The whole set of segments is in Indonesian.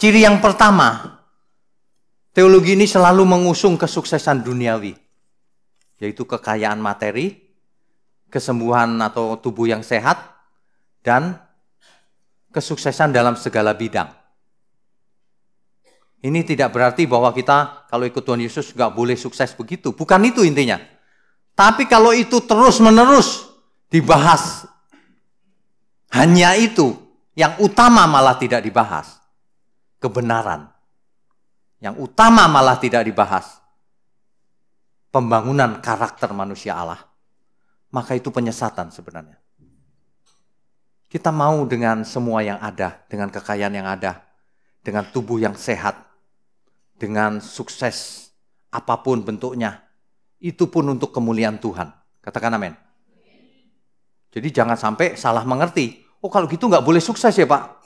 Ciri yang pertama, teologi ini selalu mengusung kesuksesan duniawi, yaitu kekayaan materi, kesembuhan atau tubuh yang sehat, dan kesuksesan dalam segala bidang. Ini tidak berarti bahwa kita kalau ikut Tuhan Yesus nggak boleh sukses begitu. Bukan itu intinya. Tapi kalau itu terus-menerus dibahas, hanya itu yang utama malah tidak dibahas. Kebenaran. Yang utama malah tidak dibahas. Pembangunan karakter manusia Allah. Maka itu penyesatan sebenarnya. Kita mau dengan semua yang ada, dengan kekayaan yang ada, dengan tubuh yang sehat, dengan sukses apapun bentuknya, itu pun untuk kemuliaan Tuhan. Katakan amin. Jadi jangan sampai salah mengerti. Oh kalau gitu nggak boleh sukses ya Pak.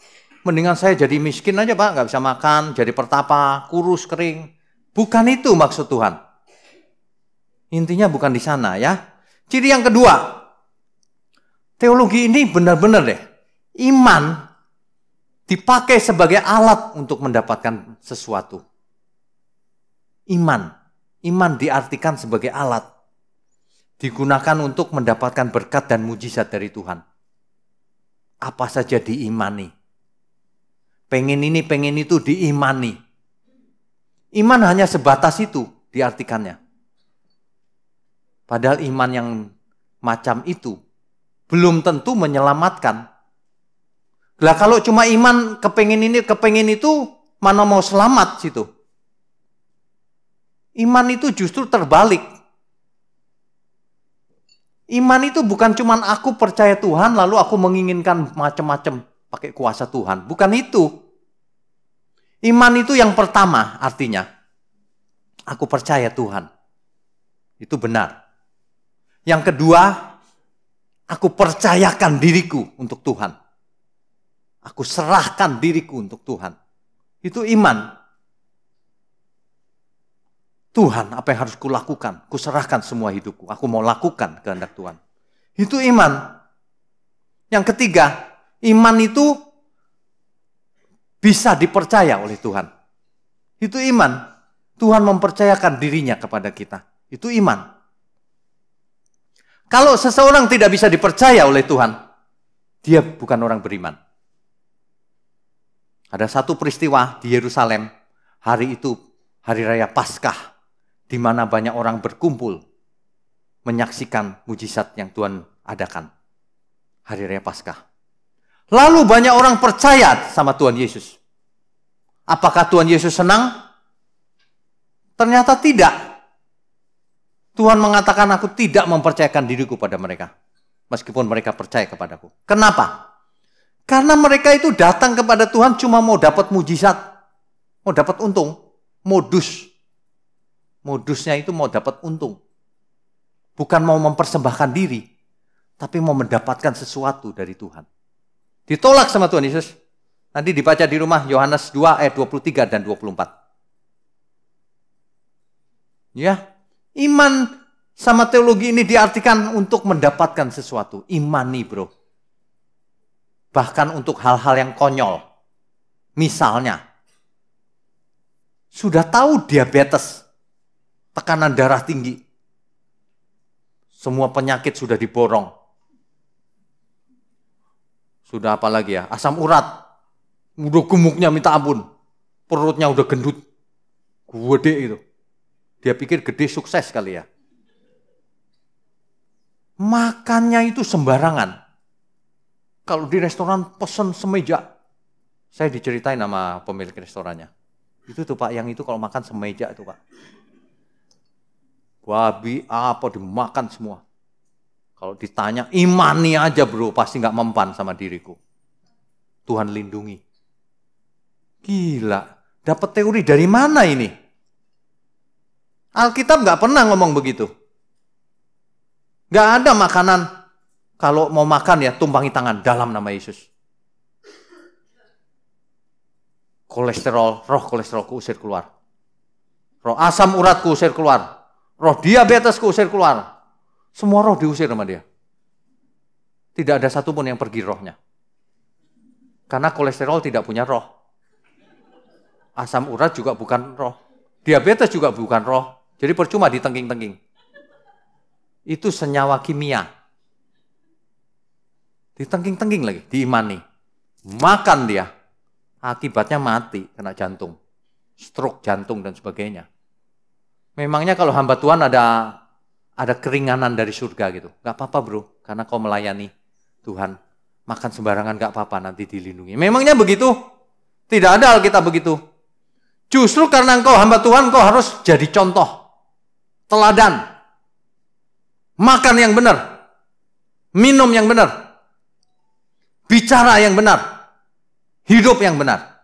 Mendingan saya jadi miskin aja Pak, nggak bisa makan, jadi pertapa, kurus, kering. Bukan itu maksud Tuhan. Intinya bukan di sana ya. Ciri yang kedua, teologi ini benar-benar deh, iman dipakai sebagai alat untuk mendapatkan sesuatu. Iman diartikan sebagai alat. Digunakan untuk mendapatkan berkat dan mujizat dari Tuhan. Apa saja diimani. Pengen ini, pengen itu diimani. Iman hanya sebatas itu diartikannya. Padahal iman yang macam itu belum tentu menyelamatkan. Lah kalau cuma iman kepengen ini, kepengen itu, mana mau selamat situ? Iman itu justru terbalik. Iman itu bukan cuma aku percaya Tuhan lalu aku menginginkan macam-macam pakai kuasa Tuhan. Bukan itu. Iman itu yang pertama artinya aku percaya Tuhan. Itu benar. Yang kedua, aku percayakan diriku untuk Tuhan. Aku serahkan diriku untuk Tuhan. Itu iman. Tuhan, apa yang harus kulakukan? Kuserahkan semua hidupku. Aku mau lakukan kehendak Tuhan. Itu iman. Yang ketiga, iman itu bisa dipercaya oleh Tuhan. Itu iman. Tuhan mempercayakan dirinya kepada kita. Itu iman. Kalau seseorang tidak bisa dipercaya oleh Tuhan, dia bukan orang beriman. Ada satu peristiwa di Yerusalem, hari itu, hari raya Paskah, di mana banyak orang berkumpul menyaksikan mujizat yang Tuhan adakan. Hari raya Paskah. Lalu banyak orang percaya sama Tuhan Yesus. Apakah Tuhan Yesus senang? Ternyata tidak. Tuhan mengatakan aku tidak mempercayakan diriku pada mereka. Meskipun mereka percaya kepadaku. Kenapa? Karena mereka itu datang kepada Tuhan cuma mau dapat mujizat. Mau dapat untung. Modus. Modusnya itu mau dapat untung. Bukan mau mempersembahkan diri. Tapi mau mendapatkan sesuatu dari Tuhan. Ditolak sama Tuhan Yesus. Nanti dibaca di rumah Yohanes 2 ayat 23 dan 24. Ya. Iman sama teologi ini diartikan untuk mendapatkan sesuatu. Imani bro. Bahkan untuk hal-hal yang konyol. Misalnya. Sudah tahu diabetes. Tekanan darah tinggi. Semua penyakit sudah diborong. Sudah apa lagi ya? Asam urat. Udah gemuknya minta ampun. Perutnya udah gendut. Gede itu. Dia pikir gede sukses kali ya. Makannya itu sembarangan. Kalau di restoran pesen semeja. Saya diceritain sama pemilik restorannya. Itu tuh Pak, yang itu kalau makan semeja itu Pak. Babi apa dimakan semua. Kalau ditanya imani aja bro, pasti nggak mempan sama diriku. Tuhan lindungi. Gila, dapat teori dari mana ini? Alkitab nggak pernah ngomong begitu. Nggak ada makanan, kalau mau makan ya tumpangi tangan dalam nama Yesus. Kolesterol, roh kolesterol usir keluar. Roh asam urat usir keluar. Roh diabetes usir keluar. Semua roh diusir sama dia. Tidak ada satupun yang pergi rohnya. Karena kolesterol tidak punya roh. Asam urat juga bukan roh. Diabetes juga bukan roh. Jadi percuma ditengking-tengking. Itu senyawa kimia. Ditengking-tengking lagi, diimani. Makan dia. Akibatnya mati, kena jantung. Stroke jantung dan sebagainya. Memangnya kalau hamba Tuhan ada keringanan dari surga gitu. Gak apa-apa bro, karena kau melayani Tuhan. Makan sembarangan gak apa-apa, nanti dilindungi. Memangnya begitu? Tidak ada Alkitab begitu. Justru karena engkau hamba Tuhan, kau harus jadi contoh. Teladan. Makan yang benar. Minum yang benar. Bicara yang benar. Hidup yang benar.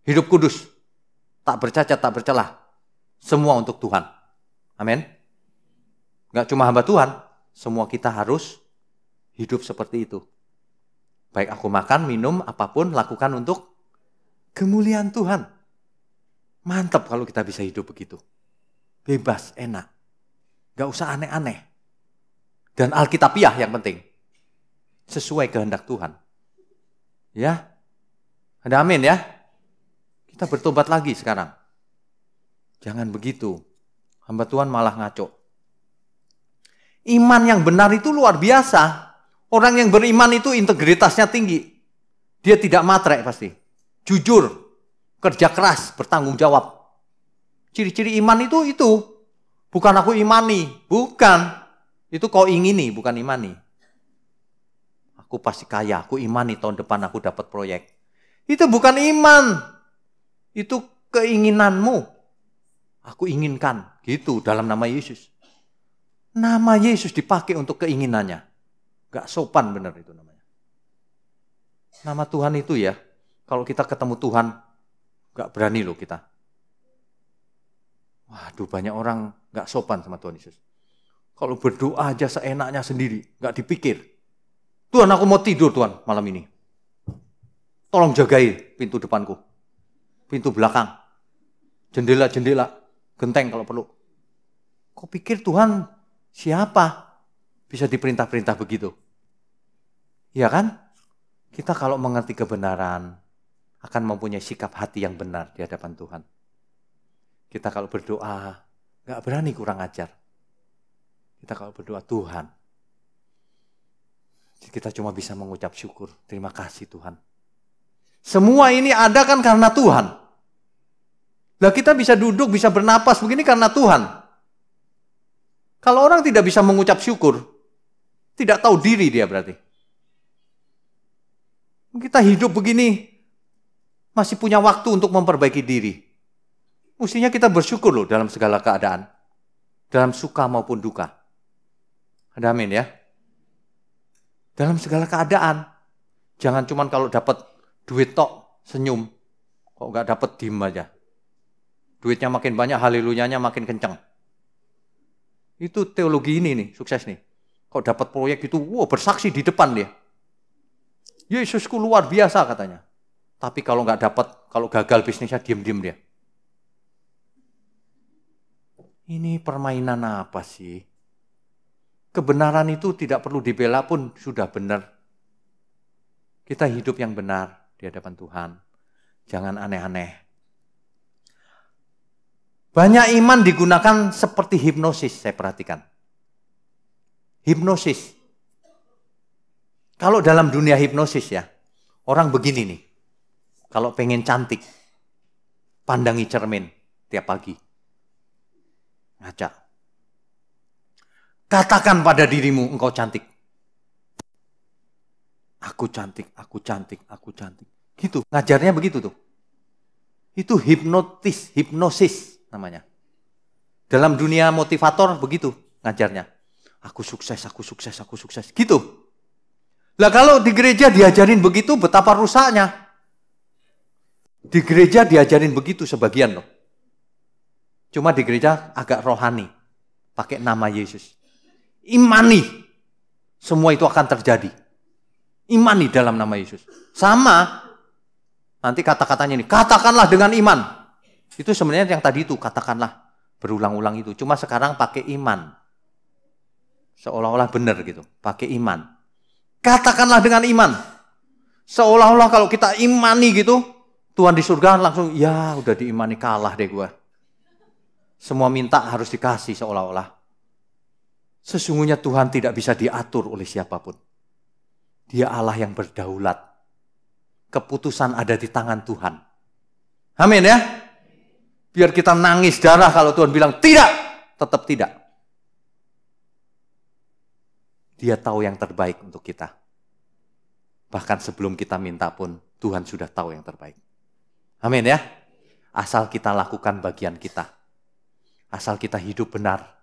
Hidup kudus. Tak bercacat, tak bercelah. Semua untuk Tuhan. Amin. Gak cuma hamba Tuhan. Semua kita harus hidup seperti itu. Baik aku makan, minum, apapun, lakukan untuk kemuliaan Tuhan. Mantap kalau kita bisa hidup begitu. Bebas, enak. Gak usah aneh-aneh. Dan alkitabiah yang penting. Sesuai kehendak Tuhan. Ya. Ada amin ya. Kita bertobat lagi sekarang. Jangan begitu. Hamba Tuhan malah ngaco. Iman yang benar itu luar biasa. Orang yang beriman itu integritasnya tinggi. Dia tidak matre pasti. Jujur, kerja keras, bertanggung jawab. Ciri-ciri iman itu. Bukan aku imani, bukan. Itu kau ingini, bukan imani. Aku pasti kaya, aku imani tahun depan aku dapat proyek. Itu bukan iman. Itu keinginanmu. Aku inginkan, gitu dalam nama Yesus. Nama Yesus dipakai untuk keinginannya. Gak sopan benar itu namanya. Nama Tuhan itu ya, kalau kita ketemu Tuhan, gak berani loh kita. Waduh, banyak orang gak sopan sama Tuhan Yesus. Kalau berdoa aja seenaknya sendiri, gak dipikir. Tuhan, aku mau tidur Tuhan malam ini. Tolong jagai pintu depanku. Pintu belakang. Jendela-jendela. Genteng kalau perlu. Kau pikir Tuhan siapa? Bisa diperintah-perintah begitu. Iya kan? Kita kalau mengerti kebenaran, akan mempunyai sikap hati yang benar di hadapan Tuhan. Kita kalau berdoa, gak berani kurang ajar. Kita kalau berdoa, Tuhan, kita cuma bisa mengucap syukur. Terima kasih Tuhan. Semua ini ada kan karena Tuhan. Lah kita bisa duduk, bisa bernapas begini karena Tuhan. Kalau orang tidak bisa mengucap syukur, tidak tahu diri dia berarti. Kita hidup begini, masih punya waktu untuk memperbaiki diri. Mestinya kita bersyukur loh dalam segala keadaan. Dalam suka maupun duka. Ada amin ya? Dalam segala keadaan. Jangan cuma kalau dapat duit tok, senyum. Kok nggak dapat diem aja. Duitnya makin banyak, haleluyanya makin kencang. Itu teologi ini nih, sukses nih. Kok dapat proyek itu, wow, bersaksi di depan dia. Yesusku luar biasa katanya. Tapi kalau nggak dapat, kalau gagal bisnisnya, diem-diem dia. Ini permainan apa sih? Kebenaran itu tidak perlu dibela pun sudah benar. Kita hidup yang benar di hadapan Tuhan. Jangan aneh-aneh. Banyak iman digunakan seperti hipnosis, saya perhatikan. Hipnosis. Kalau dalam dunia hipnosis ya, orang begini nih. Kalau pengen cantik, pandangi cermin tiap pagi. Ngaca. Katakan pada dirimu, engkau cantik. Aku cantik, aku cantik, aku cantik. Gitu, ngajarnya begitu tuh. Itu hipnosis namanya. Dalam dunia motivator begitu ngajarnya. Aku sukses, aku sukses, aku sukses. Gitu. Lah kalau di gereja diajarin begitu, betapa rusaknya. Di gereja diajarin begitu sebagian loh. Cuma di gereja agak rohani. Pakai nama Yesus. Imani. Semua itu akan terjadi. Imani dalam nama Yesus. Sama. Nanti kata-katanya ini. Katakanlah dengan iman. Itu sebenarnya yang tadi itu. Katakanlah. Berulang-ulang itu. Cuma sekarang pakai iman. Seolah-olah benar gitu. Pakai iman. Katakanlah dengan iman. Seolah-olah kalau kita imani gitu. Tuhan di surga langsung, ya udah diimani kalah deh gue. Semua minta harus dikasih seolah-olah. Sesungguhnya Tuhan tidak bisa diatur oleh siapapun. Dia Allah yang berdaulat. Keputusan ada di tangan Tuhan. Amin ya. Biar kita nangis darah kalau Tuhan bilang tidak, tetap tidak. Dia tahu yang terbaik untuk kita. Bahkan sebelum kita minta pun, Tuhan sudah tahu yang terbaik. Amin ya. Asal kita lakukan bagian kita. Asal kita hidup benar.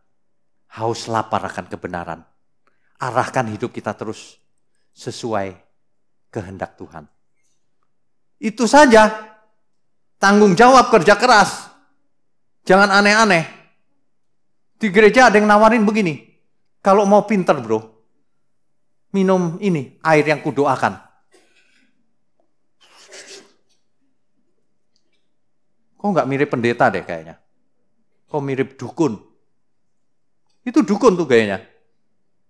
Haus lapar akan kebenaran. Arahkan hidup kita terus sesuai kehendak Tuhan. Itu saja. Tanggung jawab kerja keras. Jangan aneh-aneh. Di gereja ada yang nawarin begini. Kalau mau pinter bro, minum ini, air yang kudoakan. Kok nggak mirip pendeta deh kayaknya? Kok mirip dukun? Itu dukun tuh gayanya.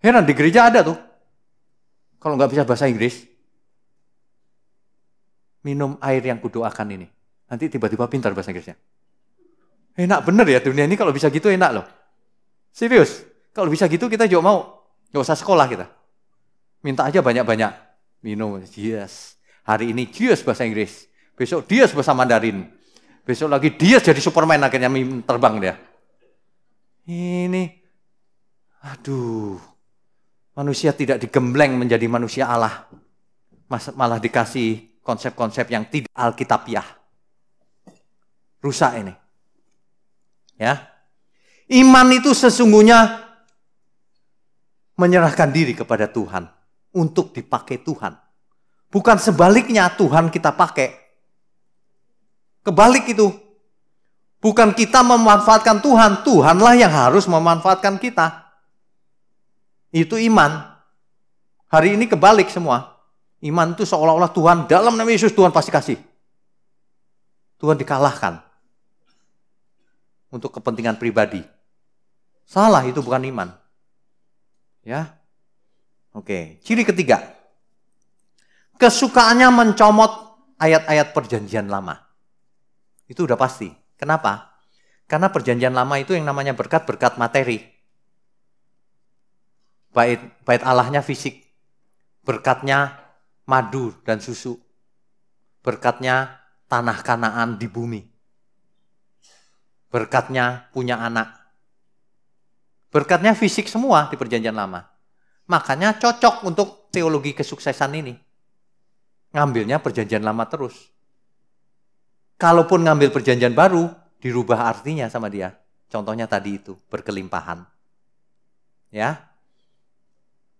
Heran, di gereja ada tuh. Kalau nggak bisa bahasa Inggris, minum air yang kudoakan ini. Nanti tiba-tiba pintar bahasa Inggrisnya. Enak bener ya dunia ini kalau bisa gitu enak loh. Serius, kalau bisa gitu kita juga mau. Nggak usah sekolah kita. Minta aja banyak-banyak. Minum, yes. Hari ini yes bahasa Inggris. Besok yes bahasa Mandarin. Besok lagi yes jadi Superman akhirnya terbang dia. Ini, aduh. Manusia tidak digembleng menjadi manusia Allah. Malah dikasih konsep-konsep yang tidak alkitabiah. Rusak ini. Ya. Iman itu sesungguhnya menyerahkan diri kepada Tuhan untuk dipakai Tuhan. Bukan sebaliknya Tuhan kita pakai. Kebalik itu. Bukan kita memanfaatkan Tuhan, Tuhanlah yang harus memanfaatkan kita. Itu iman. Hari ini kebalik semua. Iman itu seolah-olah Tuhan, dalam nama Yesus Tuhan pasti kasih. Tuhan dikalahkan. Untuk kepentingan pribadi. Salah, itu bukan iman. Ya. Oke, ciri ketiga. Kesukaannya mencomot ayat-ayat perjanjian lama. Itu udah pasti. Kenapa? Karena perjanjian lama itu yang namanya berkat materi. Bait Allahnya fisik. Berkatnya madu dan susu. Berkatnya tanah Kanaan di bumi. Berkatnya punya anak. Berkatnya fisik semua di perjanjian lama. Makanya cocok untuk teologi kesuksesan ini. Ngambilnya perjanjian lama terus. Kalaupun ngambil perjanjian baru, dirubah artinya sama dia. Contohnya tadi itu, berkelimpahan. Ya.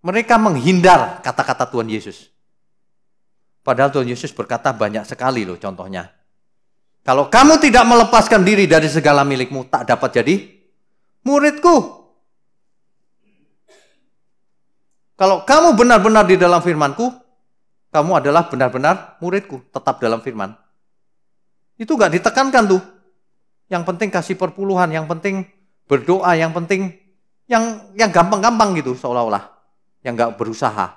Mereka menghindar kata-kata Tuhan Yesus. Padahal Tuhan Yesus berkata banyak sekali loh contohnya. Kalau kamu tidak melepaskan diri dari segala milikmu, tak dapat jadi muridku. Kalau kamu benar-benar di dalam firman-Ku, kamu adalah benar-benar murid-Ku, tetap dalam firman. Itu gak ditekankan tuh. Yang penting kasih perpuluhan, yang penting berdoa, yang penting yang gampang-gampang gitu seolah-olah. Yang gak berusaha.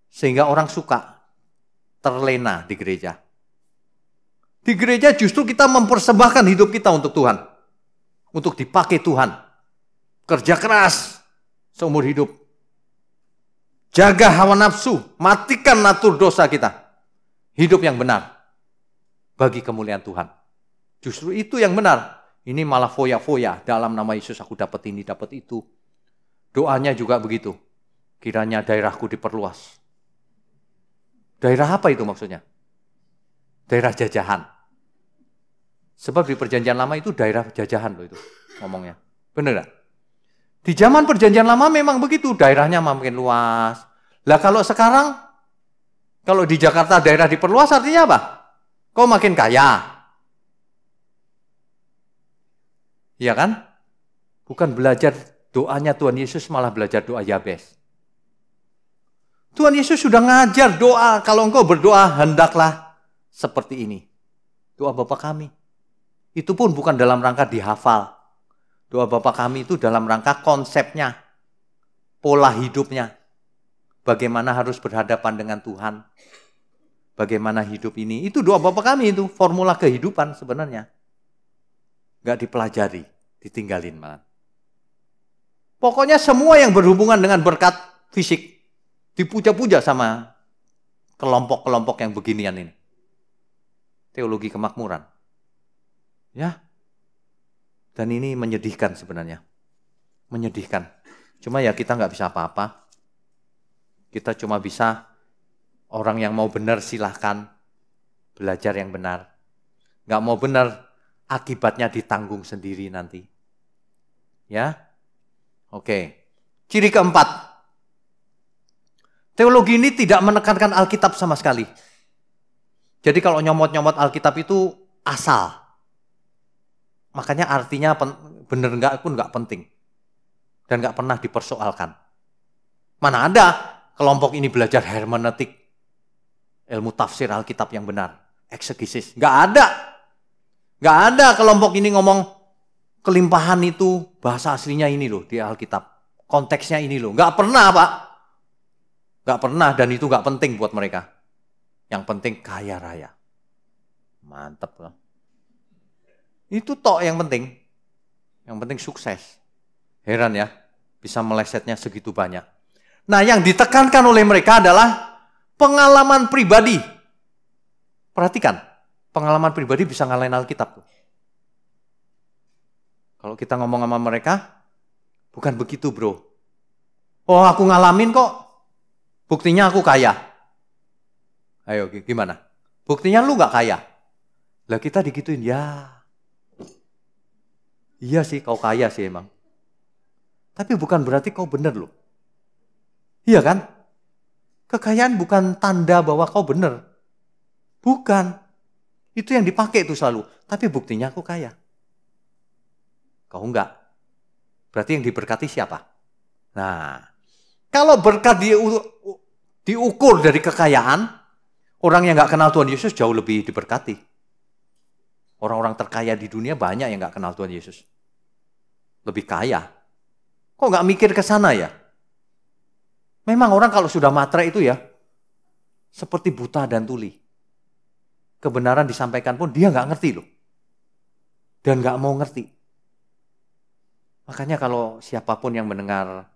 Sehingga orang suka terlena di gereja. Di gereja justru kita mempersembahkan hidup kita untuk Tuhan. Untuk dipakai Tuhan. Kerja keras seumur hidup. Jaga hawa nafsu, matikan natur dosa kita. Hidup yang benar bagi kemuliaan Tuhan. Justru itu yang benar. Ini malah foya-foya. Dalam nama Yesus aku dapat ini, dapat itu. Doanya juga begitu. Kiranya daerahku diperluas. Daerah apa itu maksudnya? Daerah jajahan. Sebab di perjanjian lama itu daerah jajahan loh itu ngomongnya. Bener gak? Di zaman perjanjian lama memang begitu. Daerahnya makin luas. Lah kalau sekarang, kalau di Jakarta daerah diperluas artinya apa? Kau makin kaya. Iya kan? Bukan belajar doanya Tuhan Yesus, malah belajar doa Yabes. Tuhan Yesus sudah ngajar doa. Kalau engkau berdoa, hendaklah seperti ini. Doa Bapa kami. Itu pun bukan dalam rangka dihafal. Doa Bapa kami itu dalam rangka konsepnya. Pola hidupnya. Bagaimana harus berhadapan dengan Tuhan. bagaimana hidup ini. Itu doa Bapak kami itu, formula kehidupan sebenarnya. Nggak dipelajari, ditinggalin malah. Pokoknya semua yang berhubungan dengan berkat fisik, dipuja-puja sama kelompok-kelompok yang beginian ini. Teologi kemakmuran. Ya. Dan ini menyedihkan sebenarnya. Menyedihkan. Cuma ya kita nggak bisa apa-apa. Kita cuma bisa, orang yang mau benar silahkan belajar yang benar. Nggak mau benar, akibatnya ditanggung sendiri nanti. Ya. Oke. Ciri keempat. Teologi ini tidak menekankan Alkitab sama sekali. Jadi kalau nyomot-nyomot Alkitab itu asal. Makanya artinya benar enggak pun enggak penting. Dan enggak pernah dipersoalkan. Mana ada kelompok ini belajar hermeneutik, ilmu tafsir Alkitab yang benar, eksegesis. Enggak ada. Enggak ada kelompok ini ngomong kelimpahan itu bahasa aslinya ini loh di Alkitab. Konteksnya ini loh. Enggak pernah, Pak. Enggak pernah, dan itu enggak penting buat mereka. Yang penting kaya raya. Mantep loh. Itu tok yang penting. Yang penting sukses. Heran ya, bisa melesetnya segitu banyak. Nah, yang ditekankan oleh mereka adalah pengalaman pribadi. Perhatikan, pengalaman pribadi bisa ngalahin Alkitab. Kalau kita ngomong sama mereka, bukan begitu bro. Oh, aku ngalamin kok. Buktinya aku kaya. Ayo, gimana? Buktinya lu gak kaya. Lah kita digituin, ya. Iya sih, kau kaya sih emang. Tapi bukan berarti kau benar loh. Iya kan? Kekayaan bukan tanda bahwa kau benar. Bukan. Itu yang dipakai itu selalu. Tapi buktinya aku kaya. Kau enggak. Berarti yang diberkati siapa? Nah, kalau berkat diukur dari kekayaan, orang yang enggak kenal Tuhan Yesus jauh lebih diberkati. Orang-orang terkaya di dunia banyak yang enggak kenal Tuhan Yesus. Lebih kaya. Kok nggak mikir ke sana ya? Memang orang kalau sudah matre itu ya, seperti buta dan tuli. Kebenaran disampaikan pun dia nggak ngerti loh. Dan nggak mau ngerti. Makanya kalau siapapun yang mendengar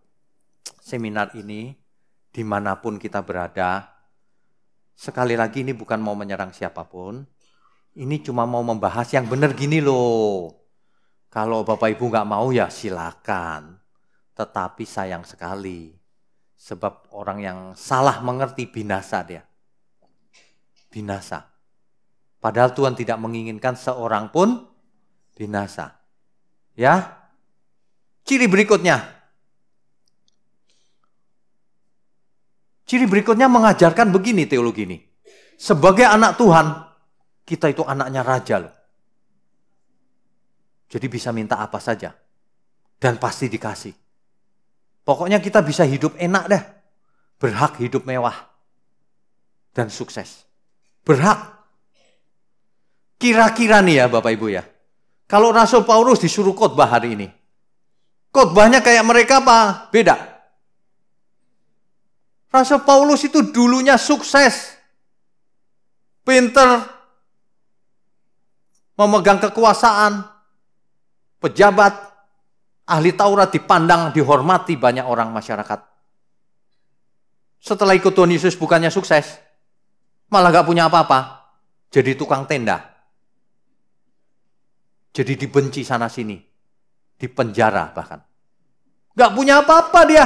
seminar ini, dimanapun kita berada, sekali lagi ini bukan mau menyerang siapapun, ini cuma mau membahas yang benar gini loh. Kalau Bapak Ibu nggak mau ya silakan. Tetapi sayang sekali. Sebab orang yang salah mengerti binasa dia. Binasa. Padahal Tuhan tidak menginginkan seorang pun binasa. Ya. Ciri berikutnya. Ciri berikutnya mengajarkan begini teologi ini. Sebagai anak Tuhan, kita itu anaknya raja loh. Jadi bisa minta apa saja. Dan pasti dikasih. Pokoknya kita bisa hidup enak dah. Berhak hidup mewah. Dan sukses. Berhak. Kira-kira nih ya Bapak Ibu ya. Kalau Rasul Paulus disuruh khotbah hari ini. Khotbahnya kayak mereka apa? Beda. Rasul Paulus itu dulunya sukses. Pinter. Memegang kekuasaan. Pejabat, ahli Taurat dipandang, dihormati banyak orang masyarakat. Setelah ikut Tuhan Yesus bukannya sukses, malah gak punya apa-apa. Jadi tukang tenda. Jadi dibenci sana-sini. Dipenjara bahkan. Gak punya apa-apa dia.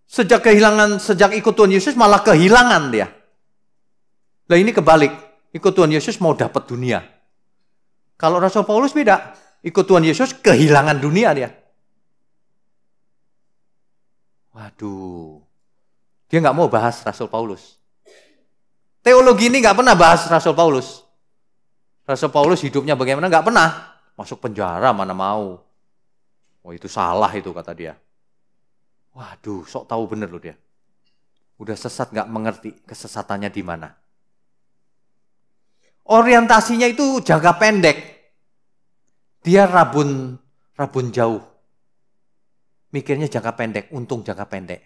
Sejak ikut Tuhan Yesus malah kehilangan dia. Nah ini kebalik. Ikut Tuhan Yesus mau dapat dunia. Kalau Rasul Paulus beda. Ikut Tuhan Yesus, kehilangan dunia dia. Waduh. Dia nggak mau bahas Rasul Paulus. Teologi ini nggak pernah bahas Rasul Paulus. Rasul Paulus hidupnya bagaimana? Nggak pernah. Masuk penjara, mana mau. Oh itu salah itu kata dia. Waduh, sok tahu bener loh dia. Udah sesat nggak mengerti kesesatannya di mana. Orientasinya itu jangka pendek. Dia rabun jauh. Mikirnya jangka pendek, untung jangka pendek.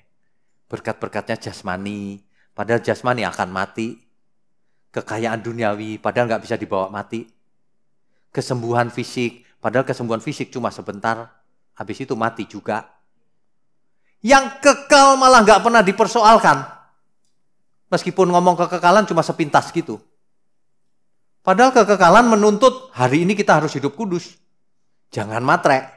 Berkat-berkatnya jasmani, padahal jasmani akan mati. Kekayaan duniawi, padahal nggak bisa dibawa mati. Kesembuhan fisik, padahal kesembuhan fisik cuma sebentar, habis itu mati juga. Yang kekal malah nggak pernah dipersoalkan. Meskipun ngomong kekekalan cuma sepintas gitu. Padahal kekekalan menuntut hari ini kita harus hidup kudus. Jangan matre.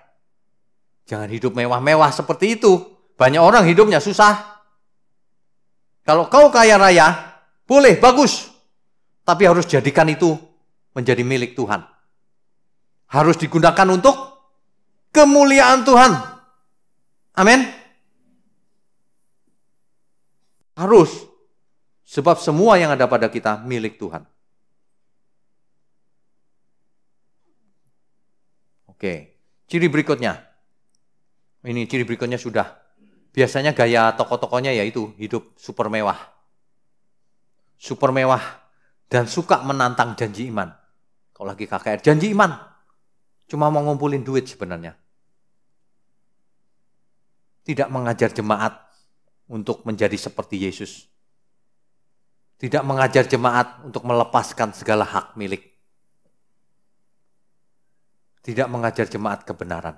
Jangan hidup mewah-mewah seperti itu. Banyak orang hidupnya susah. Kalau kau kaya raya, boleh, bagus. Tapi harus jadikan itu menjadi milik Tuhan. Harus digunakan untuk kemuliaan Tuhan. Amin. Harus. Sebab semua yang ada pada kita milik Tuhan. Oke, ciri berikutnya. Ini ciri berikutnya sudah. Biasanya gaya tokoh-tokohnya yaitu hidup super mewah. Super mewah. Dan suka menantang janji iman. Kalau lagi KKR, janji iman. Cuma mau ngumpulin duit sebenarnya. Tidak mengajar jemaat untuk menjadi seperti Yesus. Tidak mengajar jemaat untuk melepaskan segala hak milik. Tidak mengajar jemaat kebenaran.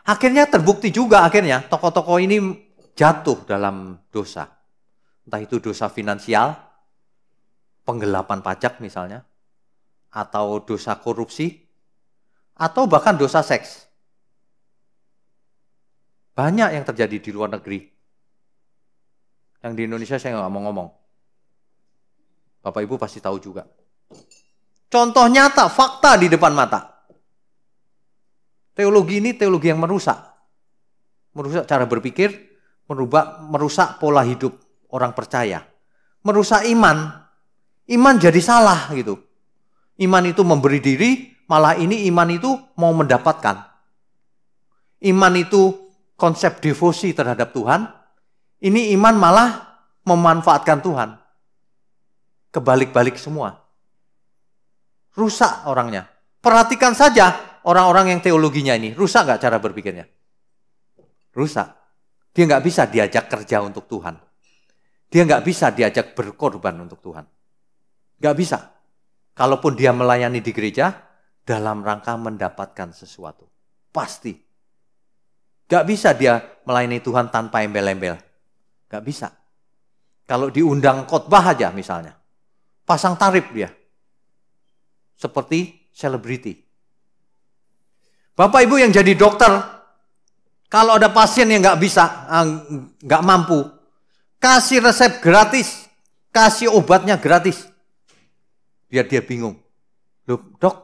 Akhirnya terbukti juga tokoh-tokoh ini jatuh dalam dosa. Entah itu dosa finansial, penggelapan pajak misalnya, atau dosa korupsi, atau bahkan dosa seks. Banyak yang terjadi di luar negeri. Yang di Indonesia saya nggak mau ngomong. Bapak Ibu pasti tahu juga. Contoh nyata, fakta di depan mata. Teologi ini teologi yang merusak. Merusak cara berpikir, merusak pola hidup orang percaya. Merusak iman. Iman jadi salah gitu. Iman itu memberi diri, malah ini iman itu mau mendapatkan. Iman itu konsep devosi terhadap Tuhan. Ini iman malah memanfaatkan Tuhan. Kebalik-balik semua. Rusak orangnya. Perhatikan saja orang-orang yang teologinya ini. Rusak nggak cara berpikirnya? Rusak. Dia nggak bisa diajak kerja untuk Tuhan. Dia nggak bisa diajak berkorban untuk Tuhan. Nggak bisa. Kalaupun dia melayani di gereja, dalam rangka mendapatkan sesuatu. Pasti. Nggak bisa dia melayani Tuhan tanpa embel-embel. Nggak bisa. Kalau diundang khotbah aja misalnya. Pasang tarif dia. Seperti selebriti. Bapak Ibu yang jadi dokter, kalau ada pasien yang nggak bisa, nggak mampu, kasih resep gratis. Kasih obatnya gratis. Biar dia bingung. Loh, dok,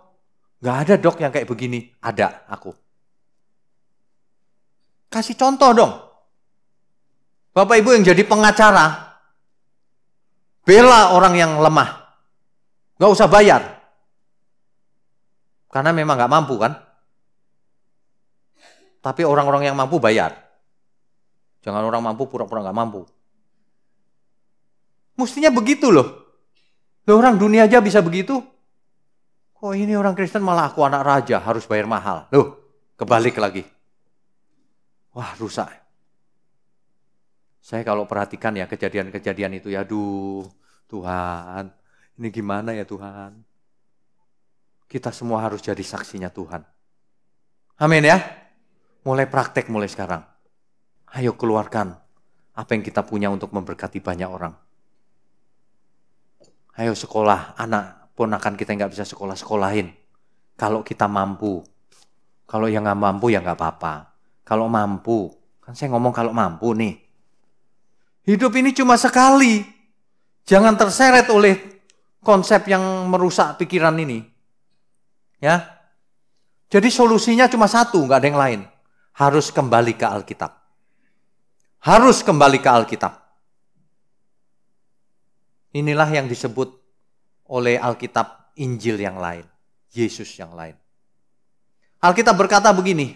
nggak ada dok yang kayak begini. Ada, aku. Kasih contoh dong. Bapak Ibu yang jadi pengacara, bela orang yang lemah. Nggak usah bayar. Karena memang nggak mampu kan. Tapi orang-orang yang mampu bayar. Jangan orang mampu pura-pura nggak mampu. Mestinya begitu loh. Loh, orang dunia aja bisa begitu. Kok ini orang Kristen malah aku anak raja harus bayar mahal. Loh, kebalik lagi. Wah, rusak. Saya kalau perhatikan ya kejadian-kejadian itu ya, aduh Tuhan, ini gimana ya Tuhan. Kita semua harus jadi saksinya Tuhan. Amin ya. Mulai praktek mulai sekarang. Ayo keluarkan apa yang kita punya untuk memberkati banyak orang. Ayo sekolah, anak ponakan kita yang nggak bisa sekolahin. Kalau kita mampu. Kalau yang nggak mampu ya nggak apa-apa. Kalau mampu, kan saya ngomong kalau mampu nih. Hidup ini cuma sekali. Jangan terseret oleh konsep yang merusak pikiran ini. Ya. Jadi solusinya cuma satu, nggak ada yang lain. Harus kembali ke Alkitab. Harus kembali ke Alkitab. Inilah yang disebut oleh Alkitab Injil yang lain. Yesus yang lain. Alkitab berkata begini,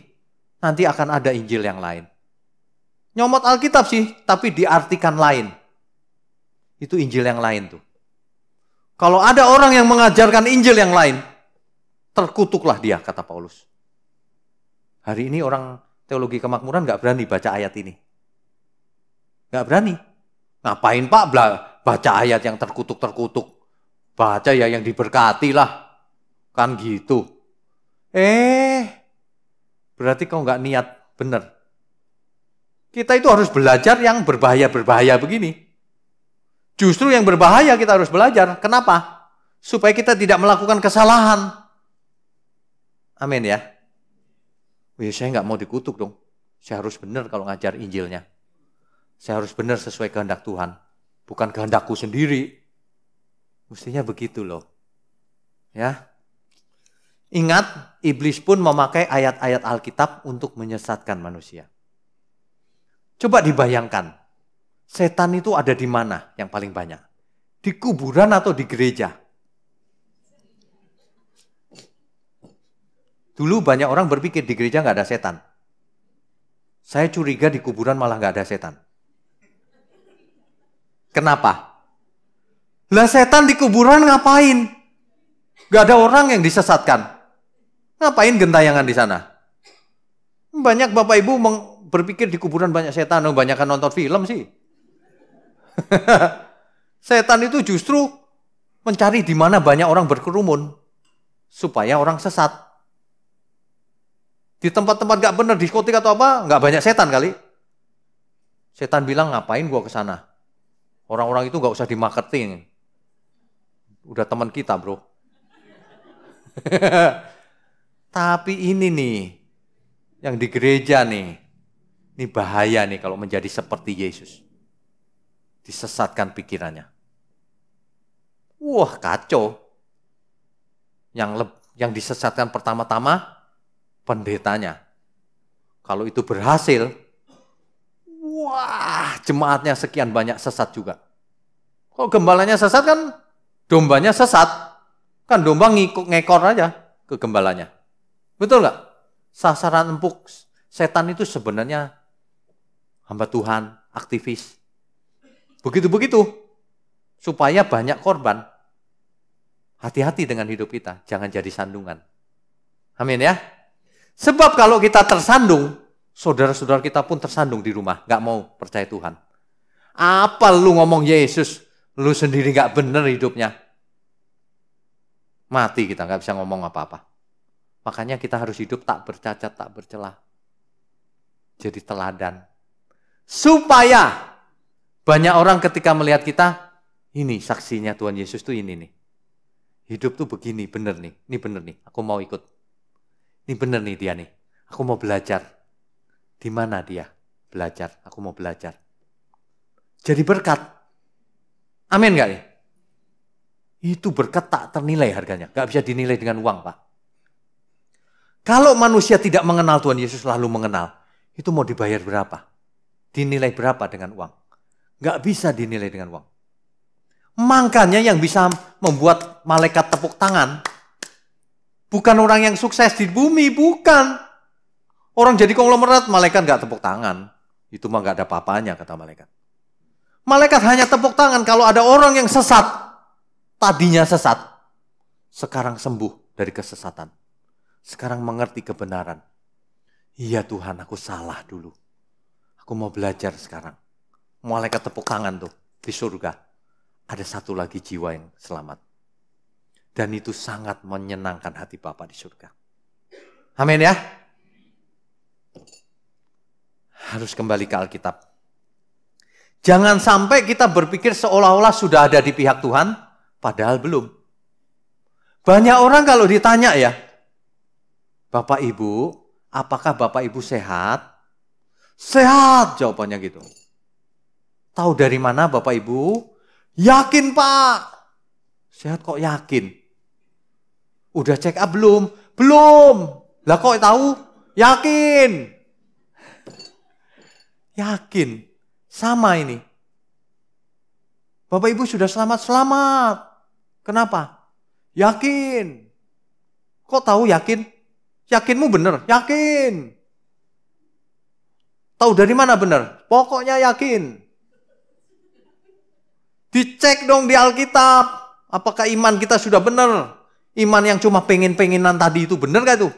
nanti akan ada Injil yang lain. Nyomot Alkitab sih, tapi diartikan lain. Itu Injil yang lain tuh. Kalau ada orang yang mengajarkan Injil yang lain, terkutuklah dia, kata Paulus. Hari ini orang teologi kemakmuran nggak berani baca ayat ini. Nggak berani. Ngapain Pak baca ayat yang terkutuk-terkutuk. Baca ya yang diberkati lah. Kan gitu. Berarti kau nggak niat benar. Kita itu harus belajar yang berbahaya-berbahaya begini. Justru yang berbahaya kita harus belajar. Kenapa? Supaya kita tidak melakukan kesalahan. Amin ya. Saya nggak mau dikutuk dong. Saya harus benar kalau ngajar Injilnya. Saya harus benar sesuai kehendak Tuhan. Bukan kehendakku sendiri. Mestinya begitu loh. Ya. Ingat, iblis pun memakai ayat-ayat Alkitab untuk menyesatkan manusia. Coba dibayangkan, setan itu ada di mana yang paling banyak? Di kuburan atau di gereja? Dulu banyak orang berpikir di gereja nggak ada setan. Saya curiga di kuburan malah nggak ada setan. Kenapa? Lah setan di kuburan ngapain? Nggak ada orang yang disesatkan. Ngapain gentayangan di sana? Banyak Bapak Ibu berpikir di kuburan banyak setan, banyak kan nonton film sih. Setan itu justru mencari di mana banyak orang berkerumun supaya orang sesat. Di tempat-tempat gak benar, diskotik atau apa, gak banyak setan kali. Setan bilang, ngapain gua ke sana? Orang-orang itu gak usah di-marketing. Udah teman kita, bro. Tapi ini nih, yang di gereja nih, ini bahaya nih kalau menjadi seperti Yesus. Disesatkan pikirannya. Wah, kacau. Yang disesatkan pertama-tama, pendetanya. Kalau itu berhasil, wah, jemaatnya sekian banyak sesat juga. Kalau gembalanya sesat kan, dombanya sesat. Kan domba ngekor aja ke gembalanya. Betul nggak? Sasaran empuk setan itu sebenarnya hamba Tuhan, aktivis. Begitu-begitu. Supaya banyak korban. Hati-hati dengan hidup kita. Jangan jadi sandungan. Amin ya. Sebab kalau kita tersandung, saudara-saudara kita pun tersandung di rumah. Nggak mau percaya Tuhan. Apa lu ngomong Yesus? Lu sendiri nggak benar hidupnya. Mati kita, nggak bisa ngomong apa-apa. Makanya kita harus hidup tak bercacat, tak bercelah. Jadi teladan. Supaya banyak orang ketika melihat kita, ini saksinya Tuhan Yesus tuh ini nih. Hidup tuh begini, bener nih. Ini bener nih, aku mau ikut. Ini bener nih dia nih. Aku mau belajar. Di mana dia? Belajar, aku mau belajar. Jadi berkat. Amin gak nih? Itu berkat tak ternilai harganya. Gak bisa dinilai dengan uang, Pak. Kalau manusia tidak mengenal Tuhan Yesus lalu mengenal, itu mau dibayar berapa? Dinilai berapa dengan uang? Nggak bisa dinilai dengan uang. Makanya yang bisa membuat malaikat tepuk tangan, bukan orang yang sukses di bumi, bukan. Orang jadi konglomerat, malaikat nggak tepuk tangan. Itu mah nggak ada apa-apanya, kata malaikat. Malaikat hanya tepuk tangan kalau ada orang yang sesat. Tadinya sesat, sekarang sembuh dari kesesatan. Sekarang mengerti kebenaran. Iya Tuhan, aku salah dulu. Aku mau belajar sekarang. Malaikat tepuk tangan tuh di surga. Ada satu lagi jiwa yang selamat. Dan itu sangat menyenangkan hati Bapa di surga. Amin ya. Harus kembali ke Alkitab. Jangan sampai kita berpikir seolah-olah sudah ada di pihak Tuhan, padahal belum. Banyak orang kalau ditanya ya, Bapak Ibu, apakah Bapak Ibu sehat? Sehat jawabannya gitu. Tahu dari mana Bapak Ibu? Yakin Pak. Sehat kok yakin? Udah check up belum? Belum. Lah kok tahu? Yakin. Yakin. Sama ini. Bapak Ibu sudah selamat-selamat. Kenapa? Yakin. Kok tahu yakin? Yakinmu benar? Yakin. Tahu dari mana benar? Pokoknya yakin. Dicek dong di Alkitab. Apakah iman kita sudah benar? Iman yang cuma pengen-pengenan tadi itu benar gak tuh?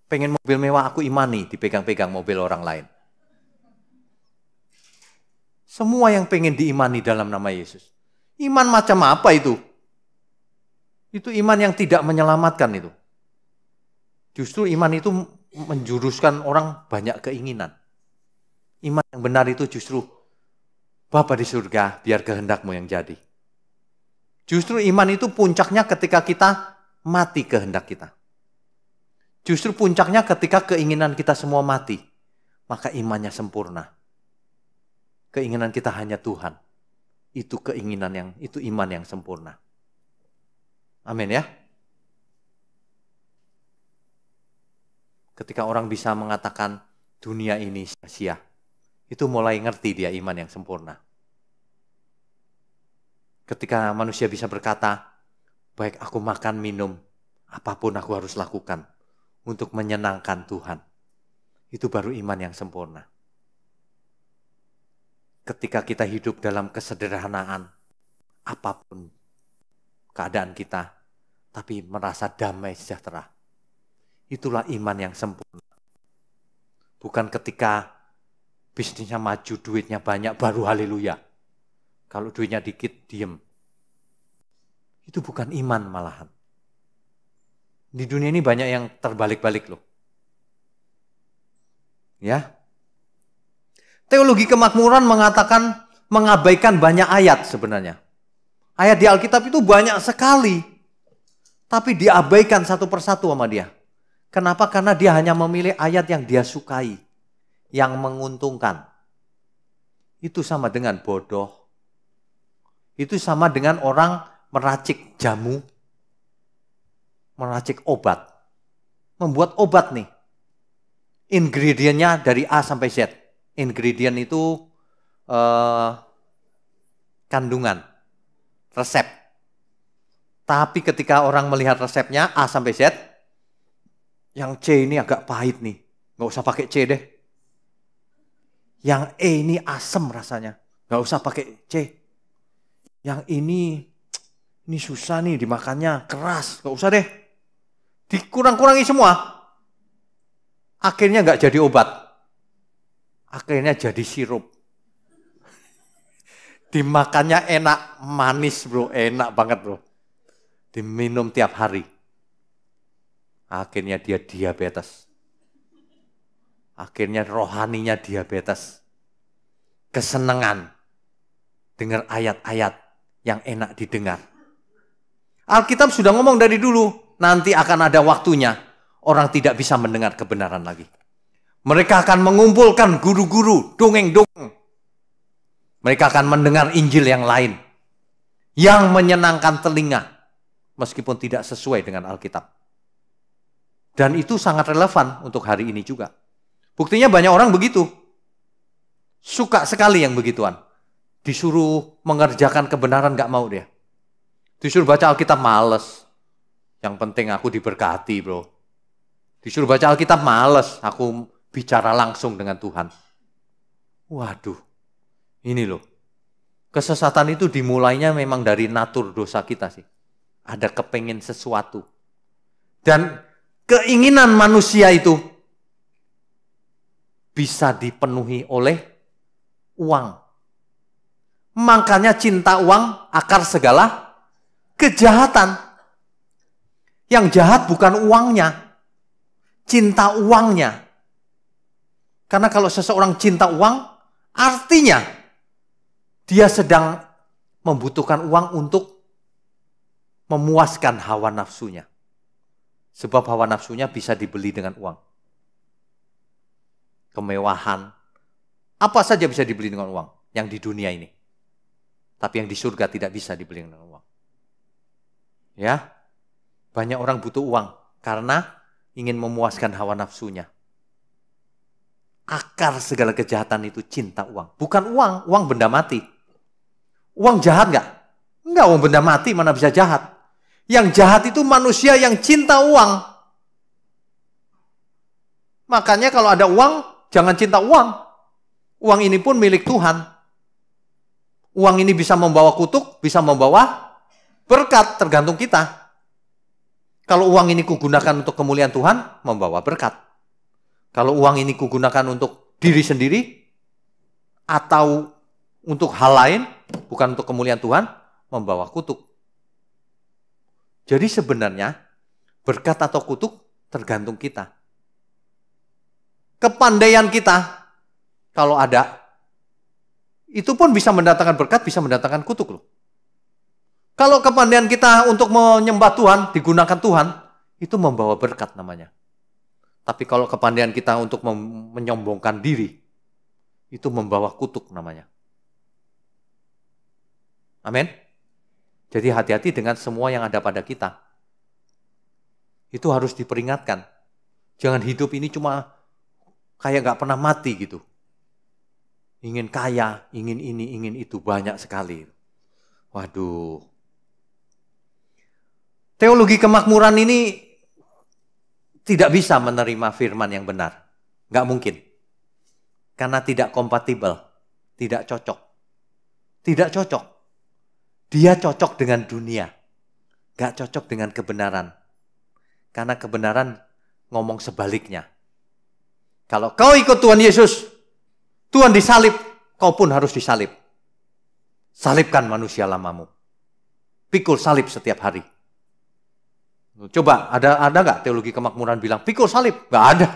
Pengen mobil mewah aku imani, dipegang-pegang mobil orang lain. Semua yang pengen diimani dalam nama Yesus. Iman macam apa itu? Itu iman yang tidak menyelamatkan itu. Justru iman itu menjuruskan orang banyak keinginan. Iman yang benar itu justru, Bapa di surga, biar kehendak-Mu yang jadi. Justru iman itu puncaknya ketika kita mati kehendak kita. Justru puncaknya ketika keinginan kita semua mati. Maka imannya sempurna. Keinginan kita hanya Tuhan. Itu iman yang sempurna. Amin ya. Ketika orang bisa mengatakan dunia ini sia-sia, itu mulai ngerti dia iman yang sempurna. Ketika manusia bisa berkata, baik aku makan, minum, apapun aku harus lakukan untuk menyenangkan Tuhan. Itu baru iman yang sempurna. Ketika kita hidup dalam kesederhanaan, apapun keadaan kita, tapi merasa damai sejahtera. Itulah iman yang sempurna. Bukan ketika bisnisnya maju, duitnya banyak, baru haleluya. Kalau duitnya dikit, diem. Itu bukan iman malahan. Di dunia ini banyak yang terbalik-balik loh. Ya. Teologi kemakmuran mengatakan mengabaikan banyak ayat sebenarnya. Ayat di Alkitab itu banyak sekali. Tapi diabaikan satu persatu sama dia. Kenapa? Karena dia hanya memilih ayat yang dia sukai. Yang menguntungkan. Itu sama dengan bodoh. Itu sama dengan orang meracik jamu. Meracik obat. Membuat obat nih. Ingredientnya dari A sampai Z. Ingredient itu kandungan. Resep. Tapi ketika orang melihat resepnya A sampai Z. Yang C ini agak pahit nih. Nggak usah pakai C deh. Yang E ini asem rasanya. Nggak usah pakai C. Yang ini susah nih dimakannya, keras. Nggak usah deh. Dikurang-kurangi semua. Akhirnya nggak jadi obat. Akhirnya jadi sirup. Dimakannya enak, manis bro. Enak banget bro. Diminum tiap hari. Akhirnya dia diabetes. Akhirnya rohaninya diabetes. Kesenangan. Dengar ayat-ayat yang enak didengar. Alkitab sudah ngomong dari dulu. Nanti akan ada waktunya. Orang tidak bisa mendengar kebenaran lagi. Mereka akan mengumpulkan guru-guru, dongeng-dongeng. Mereka akan mendengar Injil yang lain. Yang menyenangkan telinga. Meskipun tidak sesuai dengan Alkitab. Dan itu sangat relevan untuk hari ini juga. Buktinya banyak orang begitu. Suka sekali yang begituan. Disuruh mengerjakan kebenaran gak mau dia. Disuruh baca Alkitab males. Yang penting aku diberkati bro. Disuruh baca Alkitab males. Aku bicara langsung dengan Tuhan. Waduh. Ini loh. Kesesatan itu dimulainya memang dari natur dosa kita sih. Ada kepengen sesuatu. Dan keinginan manusia itu bisa dipenuhi oleh uang. Makanya cinta uang akar segala kejahatan. Yang jahat bukan uangnya, cinta uangnya. Karena kalau seseorang cinta uang, artinya dia sedang membutuhkan uang untuk memuaskan hawa nafsunya. Sebab hawa nafsunya bisa dibeli dengan uang. Kemewahan. Apa saja bisa dibeli dengan uang. Yang di dunia ini. Tapi yang di surga tidak bisa dibeli dengan uang. Ya. Banyak orang butuh uang. Karena ingin memuaskan hawa nafsunya. Akar segala kejahatan itu cinta uang. Bukan uang. Uang benda mati. Uang jahat nggak? Enggak, uang benda mati mana bisa jahat. Yang jahat itu manusia yang cinta uang. Makanya kalau ada uang, jangan cinta uang. Uang ini pun milik Tuhan. Uang ini bisa membawa kutuk, bisa membawa berkat, tergantung kita. Kalau uang ini kugunakan untuk kemuliaan Tuhan, membawa berkat. Kalau uang ini kugunakan untuk diri sendiri, atau untuk hal lain, bukan untuk kemuliaan Tuhan, membawa kutuk. Jadi sebenarnya berkat atau kutuk tergantung kita. Kepandaian kita, kalau ada, itu pun bisa mendatangkan berkat, bisa mendatangkan kutuk loh. Kalau kepandaian kita untuk menyembah Tuhan, digunakan Tuhan, itu membawa berkat namanya. Tapi kalau kepandaian kita untuk menyombongkan diri, itu membawa kutuk namanya. Amin. Jadi hati-hati dengan semua yang ada pada kita. Itu harus diperingatkan. Jangan hidup ini cuma kayak gak pernah mati gitu. Ingin kaya, ingin ini, ingin itu, banyak sekali. Waduh. Teologi kemakmuran ini tidak bisa menerima firman yang benar. Gak mungkin. Karena tidak kompatibel, tidak cocok. Tidak cocok. Dia cocok dengan dunia. Gak cocok dengan kebenaran. Karena kebenaran ngomong sebaliknya. Kalau kau ikut Tuhan Yesus, Tuhan disalib, kau pun harus disalib. Salibkan manusia lamamu. Pikul salib setiap hari. Coba, ada nggak teologi kemakmuran bilang, pikul salib? Nggak ada.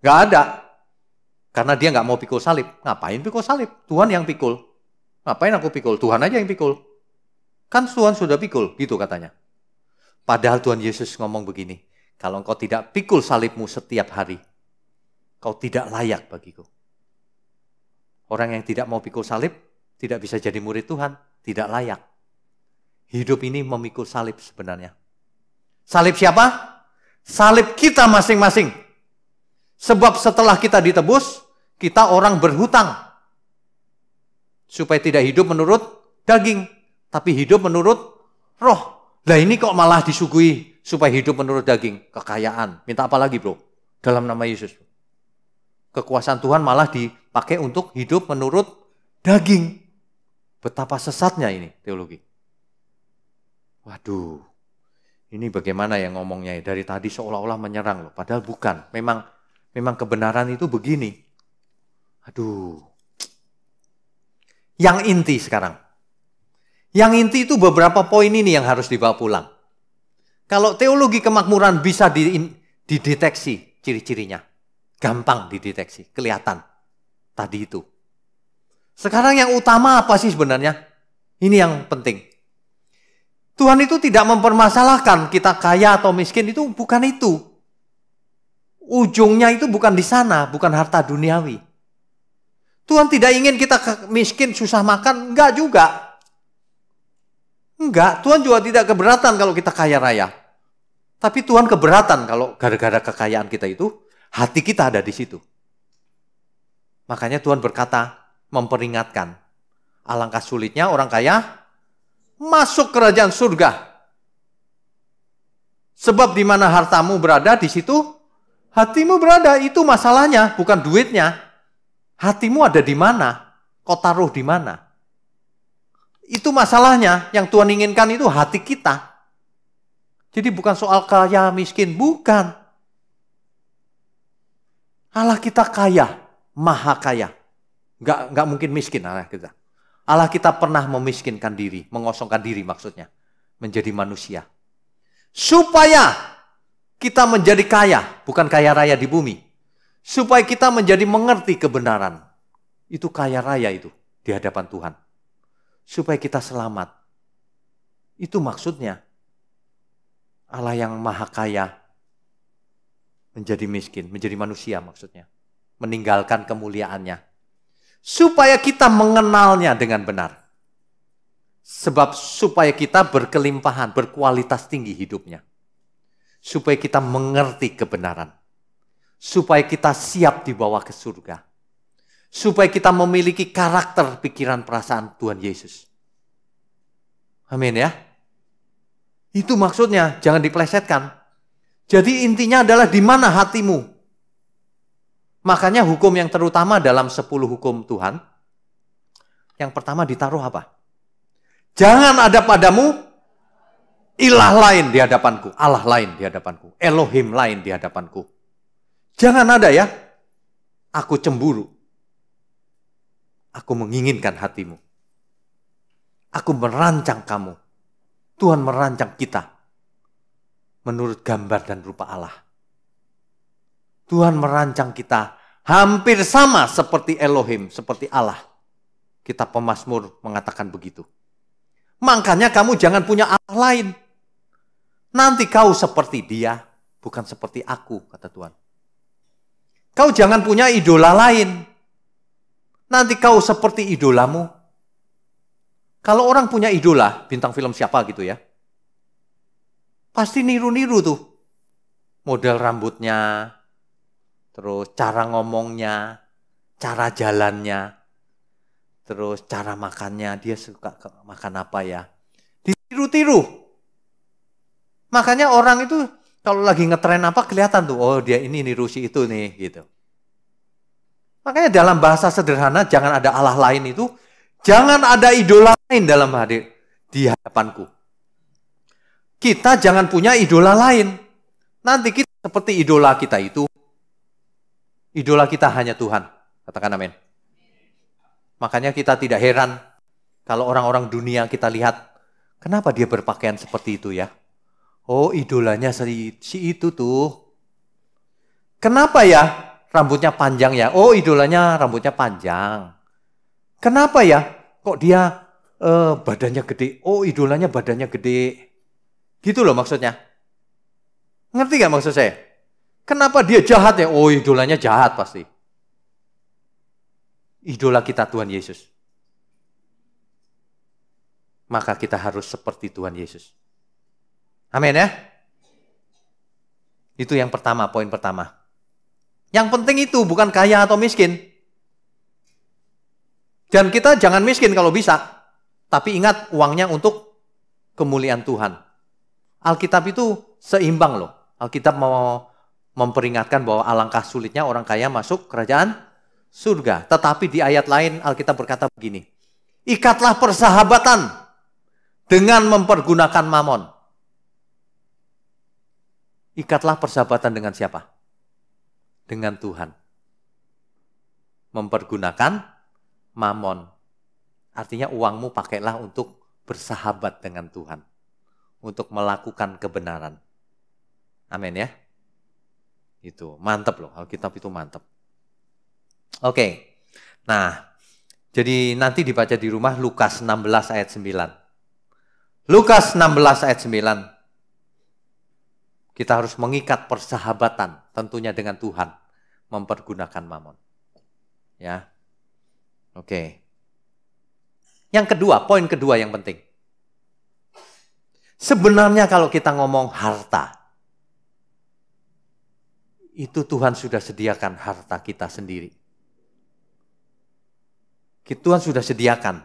Nggak ada. Karena dia nggak mau pikul salib. Ngapain pikul salib? Tuhan yang pikul. Ngapain aku pikul? Tuhan aja yang pikul. Kan Tuhan sudah pikul, gitu katanya. Padahal Tuhan Yesus ngomong begini, kalau engkau tidak pikul salibmu setiap hari, kau tidak layak bagiku. Orang yang tidak mau pikul salib, tidak bisa jadi murid Tuhan, tidak layak. Hidup ini memikul salib sebenarnya. Salib siapa? Salib kita masing-masing. Sebab setelah kita ditebus, kita orang berhutang. Supaya tidak hidup menurut daging, tapi hidup menurut roh. Lah ini kok malah disuguhi supaya hidup menurut daging, kekayaan. Minta apa lagi bro? Dalam nama Yesus. Kekuasaan Tuhan malah dipakai untuk hidup menurut daging. Betapa sesatnya ini teologi. Waduh, ini bagaimana yang ngomongnya dari tadi seolah-olah menyerang loh. Padahal bukan, memang kebenaran itu begini. Aduh. Yang inti sekarang. Yang inti itu beberapa poin ini yang harus dibawa pulang. Kalau teologi kemakmuran bisa dideteksi ciri-cirinya. Gampang dideteksi, kelihatan. Tadi itu. Sekarang yang utama apa sih sebenarnya? Ini yang penting. Tuhan itu tidak mempermasalahkan kita kaya atau miskin, itu bukan itu. Ujungnya itu bukan di sana, bukan harta duniawi. Tuhan tidak ingin kita miskin, susah makan, enggak juga. Enggak, Tuhan juga tidak keberatan kalau kita kaya raya. Tapi Tuhan keberatan kalau gara-gara kekayaan kita itu, hati kita ada di situ. Makanya Tuhan berkata, memperingatkan. Alangkah sulitnya orang kaya masuk kerajaan surga. Sebab di mana hartamu berada, di situ hatimu berada. Itu masalahnya, bukan duitnya. Hatimu ada di mana? Kau taruh di mana? Itu masalahnya. Yang Tuhan inginkan itu hati kita. Jadi bukan soal kaya miskin, bukan. Allah kita kaya, maha kaya. Nggak mungkin miskin Allah kita. Allah kita pernah memiskinkan diri, mengosongkan diri maksudnya. Menjadi manusia. Supaya kita menjadi kaya, bukan kaya raya di bumi. Supaya kita menjadi mengerti kebenaran. Itu kaya raya itu di hadapan Tuhan. Supaya kita selamat. Itu maksudnya. Allah yang maha kaya menjadi miskin, menjadi manusia maksudnya. Meninggalkan kemuliaannya. Supaya kita mengenalnya dengan benar. Sebab supaya kita berkelimpahan, berkualitas tinggi hidupnya. Supaya kita mengerti kebenaran. Supaya kita siap dibawa ke surga. Supaya kita memiliki karakter, pikiran, perasaan Tuhan Yesus. Amin ya. Itu maksudnya, jangan dipelesetkan. Jadi intinya adalah di mana hatimu. Makanya hukum yang terutama dalam 10 hukum Tuhan, yang pertama ditaruh apa? Jangan ada padamu ilah lain di hadapanku, Allah lain di hadapanku, Elohim lain di hadapanku. Jangan ada ya, aku cemburu. Aku menginginkan hatimu. Aku merancang kamu. Tuhan merancang kita menurut gambar dan rupa Allah. Tuhan merancang kita hampir sama seperti Elohim, seperti Allah. Kitab Pemazmur mengatakan begitu. Makanya kamu jangan punya Allah lain. Nanti kau seperti dia, bukan seperti aku, kata Tuhan. Kau jangan punya idola lain. Nanti kau seperti idolamu. Kalau orang punya idola, bintang film siapa gitu ya, pasti niru-niru tuh. Model rambutnya, terus cara ngomongnya, cara jalannya, terus cara makannya, dia suka makan apa ya. Ditiru-tiru. Makanya orang itu kalau lagi ngetren apa kelihatan tuh, oh dia ini niru si itu nih gitu. Makanya dalam bahasa sederhana jangan ada Allah lain itu, jangan ada idola lain dalam di hadapanku. Kita jangan punya idola lain. Nanti kita seperti idola kita itu. Idola kita hanya Tuhan. Katakan amin. Makanya kita tidak heran kalau orang-orang dunia kita lihat, kenapa dia berpakaian seperti itu ya? Oh, idolanya si itu tuh. Kenapa ya rambutnya panjang ya? Oh, idolanya rambutnya panjang. Kenapa ya? Kok dia badannya gede? Oh, idolanya badannya gede. Gitu loh maksudnya. Ngerti gak maksud saya? Kenapa dia jahat ya? Oh, idolanya jahat pasti. Idola kita Tuhan Yesus. Maka kita harus seperti Tuhan Yesus. Amin ya. Itu yang pertama, poin pertama. Yang penting itu bukan kaya atau miskin. Dan kita jangan miskin kalau bisa. Tapi ingat uangnya untuk kemuliaan Tuhan. Alkitab itu seimbang loh. Alkitab mau memperingatkan bahwa alangkah sulitnya orang kaya masuk kerajaan surga. Tetapi di ayat lain Alkitab berkata begini. Ikatlah persahabatan dengan mempergunakan mamon. Ikatlah persahabatan dengan siapa? Dengan Tuhan. Mempergunakan mamon. Artinya uangmu pakailah untuk bersahabat dengan Tuhan. Untuk melakukan kebenaran. Amin ya. Itu mantap loh. Alkitab itu mantap. Oke. Nah, jadi nanti dibaca di rumah Lukas 16 ayat 9. Lukas 16 ayat 9. Kita harus mengikat persahabatan tentunya dengan Tuhan. Mempergunakan mamon. Ya. Oke. Yang kedua, poin kedua yang penting. Sebenarnya kalau kita ngomong harta, itu Tuhan sudah sediakan harta kita sendiri. Tuhan sudah sediakan.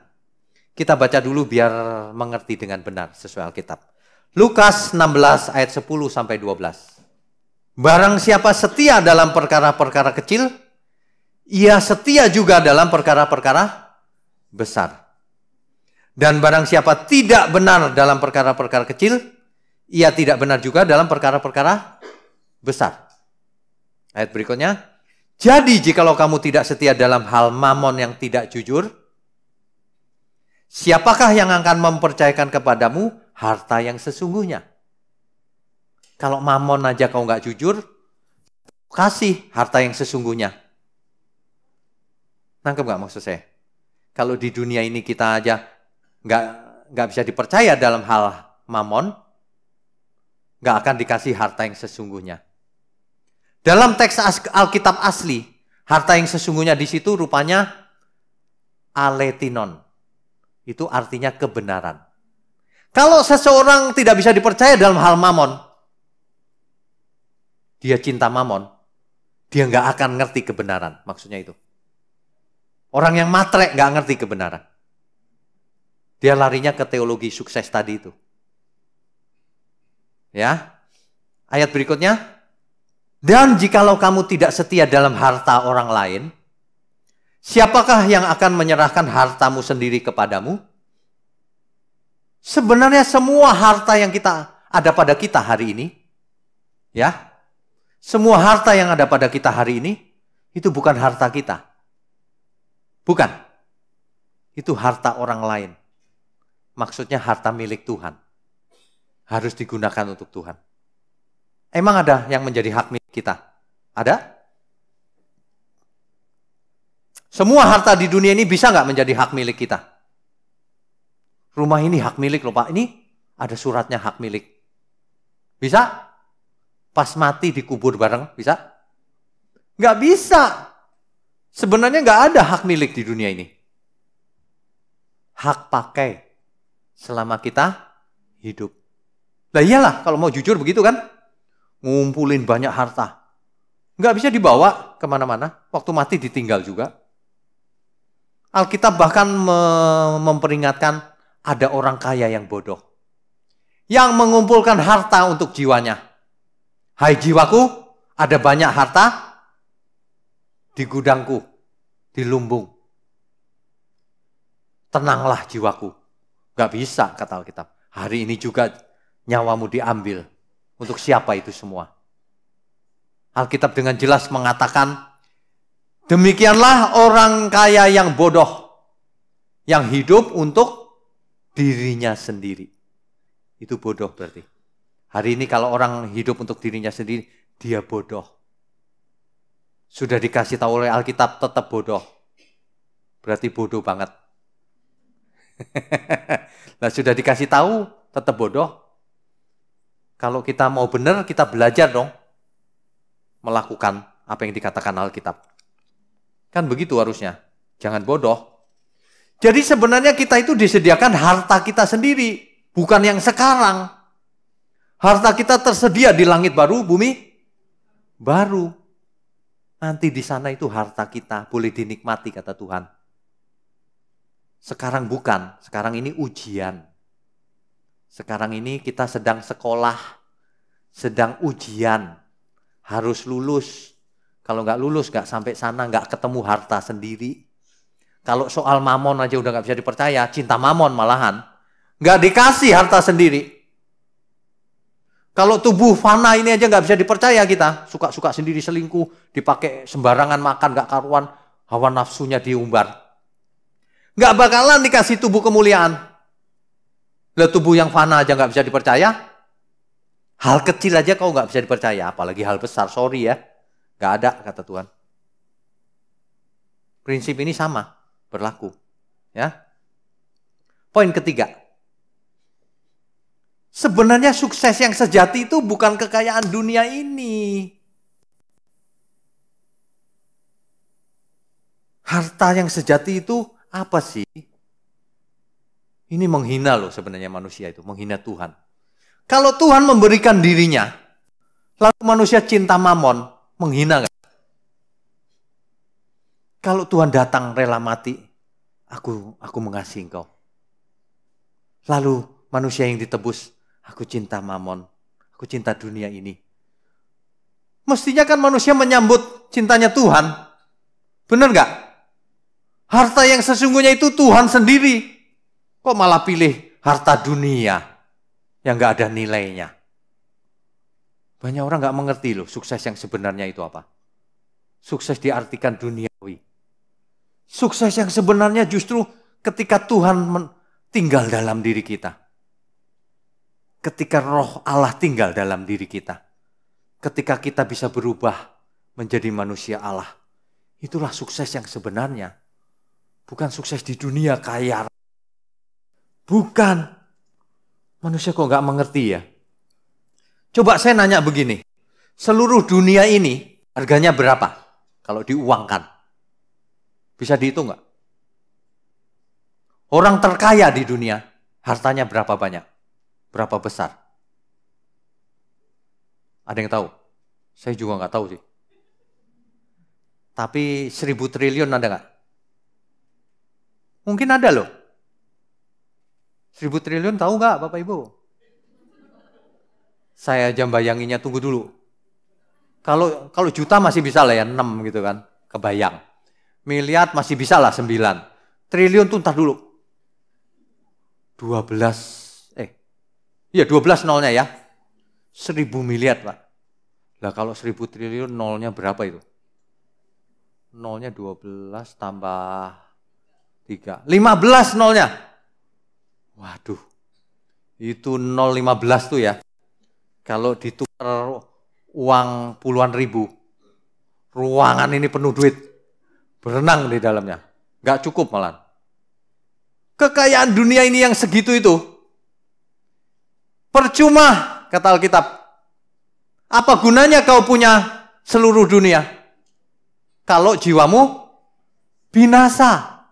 Kita baca dulu biar mengerti dengan benar sesuai Alkitab. Lukas 16 ayat 10 sampai 12. Barang siapa setia dalam perkara-perkara kecil, ia setia juga dalam perkara-perkara besar. Dan barang siapa tidak benar dalam perkara-perkara kecil, ia tidak benar juga dalam perkara-perkara besar. Ayat berikutnya, jadi jikalau kamu tidak setia dalam hal mamon yang tidak jujur, siapakah yang akan mempercayakan kepadamu harta yang sesungguhnya? Kalau mamon aja kau nggak jujur, kasih harta yang sesungguhnya. Nangkep nggak maksud saya? Kalau di dunia ini kita aja nggak bisa dipercaya dalam hal mamon, nggak akan dikasih harta yang sesungguhnya. Dalam teks Alkitab asli, harta yang sesungguhnya di situ rupanya aletinon. Itu artinya kebenaran. Kalau seseorang tidak bisa dipercaya dalam hal mamon, dia cinta mamon, dia nggak akan ngerti kebenaran. Maksudnya itu. Orang yang matre nggak ngerti kebenaran. Dia larinya ke teologi sukses tadi itu. Ya, ayat berikutnya. Dan jikalau kamu tidak setia dalam harta orang lain, siapakah yang akan menyerahkan hartamu sendiri kepadamu? Sebenarnya semua harta yang ada pada kita hari ini, ya, semua harta yang ada pada kita hari ini, itu bukan harta kita. Bukan. itu harta orang lain. Maksudnya harta milik Tuhan. Harus digunakan untuk Tuhan. Emang ada yang menjadi hak milik kita? Ada? Semua harta di dunia ini bisa nggak menjadi hak milik kita? Rumah ini hak milik loh Pak. Ini ada suratnya hak milik. Bisa? Pas mati dikubur bareng, bisa? Nggak bisa. Sebenarnya nggak ada hak milik di dunia ini. Hak pakai selama kita hidup. Lah iyalah, kalau mau jujur begitu kan? Ngumpulin banyak harta. Nggak bisa dibawa kemana-mana. Waktu mati ditinggal juga. Alkitab bahkan memperingatkan ada orang kaya yang bodoh. Yang mengumpulkan harta untuk jiwanya. Hai jiwaku, ada banyak harta di gudangku, di lumbung. Tenanglah jiwaku. Gak bisa, kata Alkitab. Hari ini juga nyawamu diambil. Untuk siapa itu semua? Alkitab dengan jelas mengatakan, demikianlah orang kaya yang bodoh, yang hidup untuk dirinya sendiri. Itu bodoh berarti. Hari ini kalau orang hidup untuk dirinya sendiri, dia bodoh. Sudah dikasih tahu oleh Alkitab, tetap bodoh. Berarti bodoh banget. Nah, sudah dikasih tahu, tetap bodoh. Kalau kita mau benar, kita belajar dong. Melakukan apa yang dikatakan Alkitab. Kan begitu harusnya. Jangan bodoh. Jadi sebenarnya kita itu disediakan harta kita sendiri. Bukan yang sekarang. Harta kita tersedia di langit baru, bumi baru. Nanti di sana itu harta kita. Boleh dinikmati, kata Tuhan. Sekarang bukan. Sekarang ini ujian. Sekarang ini kita sedang sekolah. Sedang ujian. Harus lulus. Kalau nggak lulus, nggak sampai sana, nggak ketemu harta sendiri. Kalau soal mamon aja udah nggak bisa dipercaya, cinta mamon malahan. Nggak dikasih harta sendiri. Kalau tubuh fana ini aja nggak bisa dipercaya kita. Suka-suka sendiri selingkuh, dipakai sembarangan makan, nggak karuan, hawa nafsunya diumbar. Nggak bakalan dikasih tubuh kemuliaan. Lah tubuh yang fana aja nggak bisa dipercaya. Hal kecil aja kau nggak bisa dipercaya, apalagi hal besar, sorry ya. Nggak ada, kata Tuhan. Prinsip ini sama, berlaku. Ya. Poin ketiga. Sebenarnya sukses yang sejati itu bukan kekayaan dunia ini. Harta yang sejati itu apa sih? Ini menghina loh sebenarnya manusia itu, menghina Tuhan. Kalau Tuhan memberikan dirinya, lalu manusia cinta mamon, menghina nggak? Kalau Tuhan datang rela mati, aku mengasihi engkau. Lalu manusia yang ditebus, aku cinta mamon, aku cinta dunia ini. Mestinya kan manusia menyambut cintanya Tuhan. Benar nggak? Harta yang sesungguhnya itu Tuhan sendiri. Kok malah pilih harta dunia yang nggak ada nilainya? Banyak orang nggak mengerti loh sukses yang sebenarnya itu apa. Sukses diartikan duniawi. Sukses yang sebenarnya justru ketika Tuhan tinggal dalam diri kita. Ketika roh Allah tinggal dalam diri kita. Ketika kita bisa berubah menjadi manusia Allah. Itulah sukses yang sebenarnya. Bukan sukses di dunia kaya. Bukan. Manusia kok nggak mengerti ya? Coba saya nanya begini. Seluruh dunia ini harganya berapa? Kalau diuangkan. Bisa dihitung nggak? Orang terkaya di dunia, hartanya berapa banyak? Berapa besar? Ada yang tahu? Saya juga nggak tahu sih. Tapi 1.000 triliun ada nggak? Mungkin ada loh. 1.000 triliun tahu nggak Bapak Ibu? Saya aja bayanginnya tunggu dulu. Kalau juta masih bisa lah ya, 6 gitu kan. Kebayang. Miliar masih bisa lah 9. Triliun tuh ntar dulu. 12 nolnya ya. 1.000 miliar Pak. Lah kalau 1.000 triliun nolnya berapa itu? Nolnya 12 tambah 3. 15 nolnya. Waduh. Itu 0,15 tuh ya. Kalau ditukar uang puluhan ribu. Ruangan ini penuh duit. Berenang di dalamnya. Nggak cukup malah. Kekayaan dunia ini yang segitu itu. Percuma, kata Alkitab. Apa gunanya kau punya seluruh dunia? Kalau jiwamu binasa.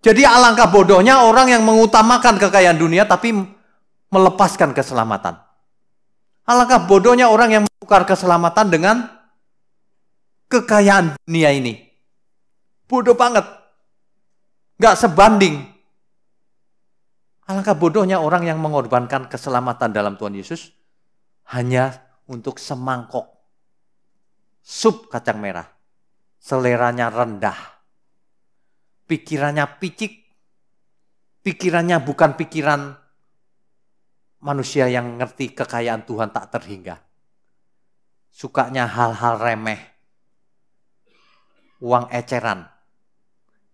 Jadi alangkah bodohnya orang yang mengutamakan kekayaan dunia tapi melepaskan keselamatan. Alangkah bodohnya orang yang menukar keselamatan dengan kekayaan dunia ini. Bodoh banget. Nggak sebanding. Alangkah bodohnya orang yang mengorbankan keselamatan dalam Tuhan Yesus hanya untuk semangkok sup kacang merah. Seleranya rendah. Pikirannya picik, pikirannya bukan pikiran manusia yang ngerti kekayaan Tuhan tak terhingga. Sukanya hal-hal remeh, uang eceran.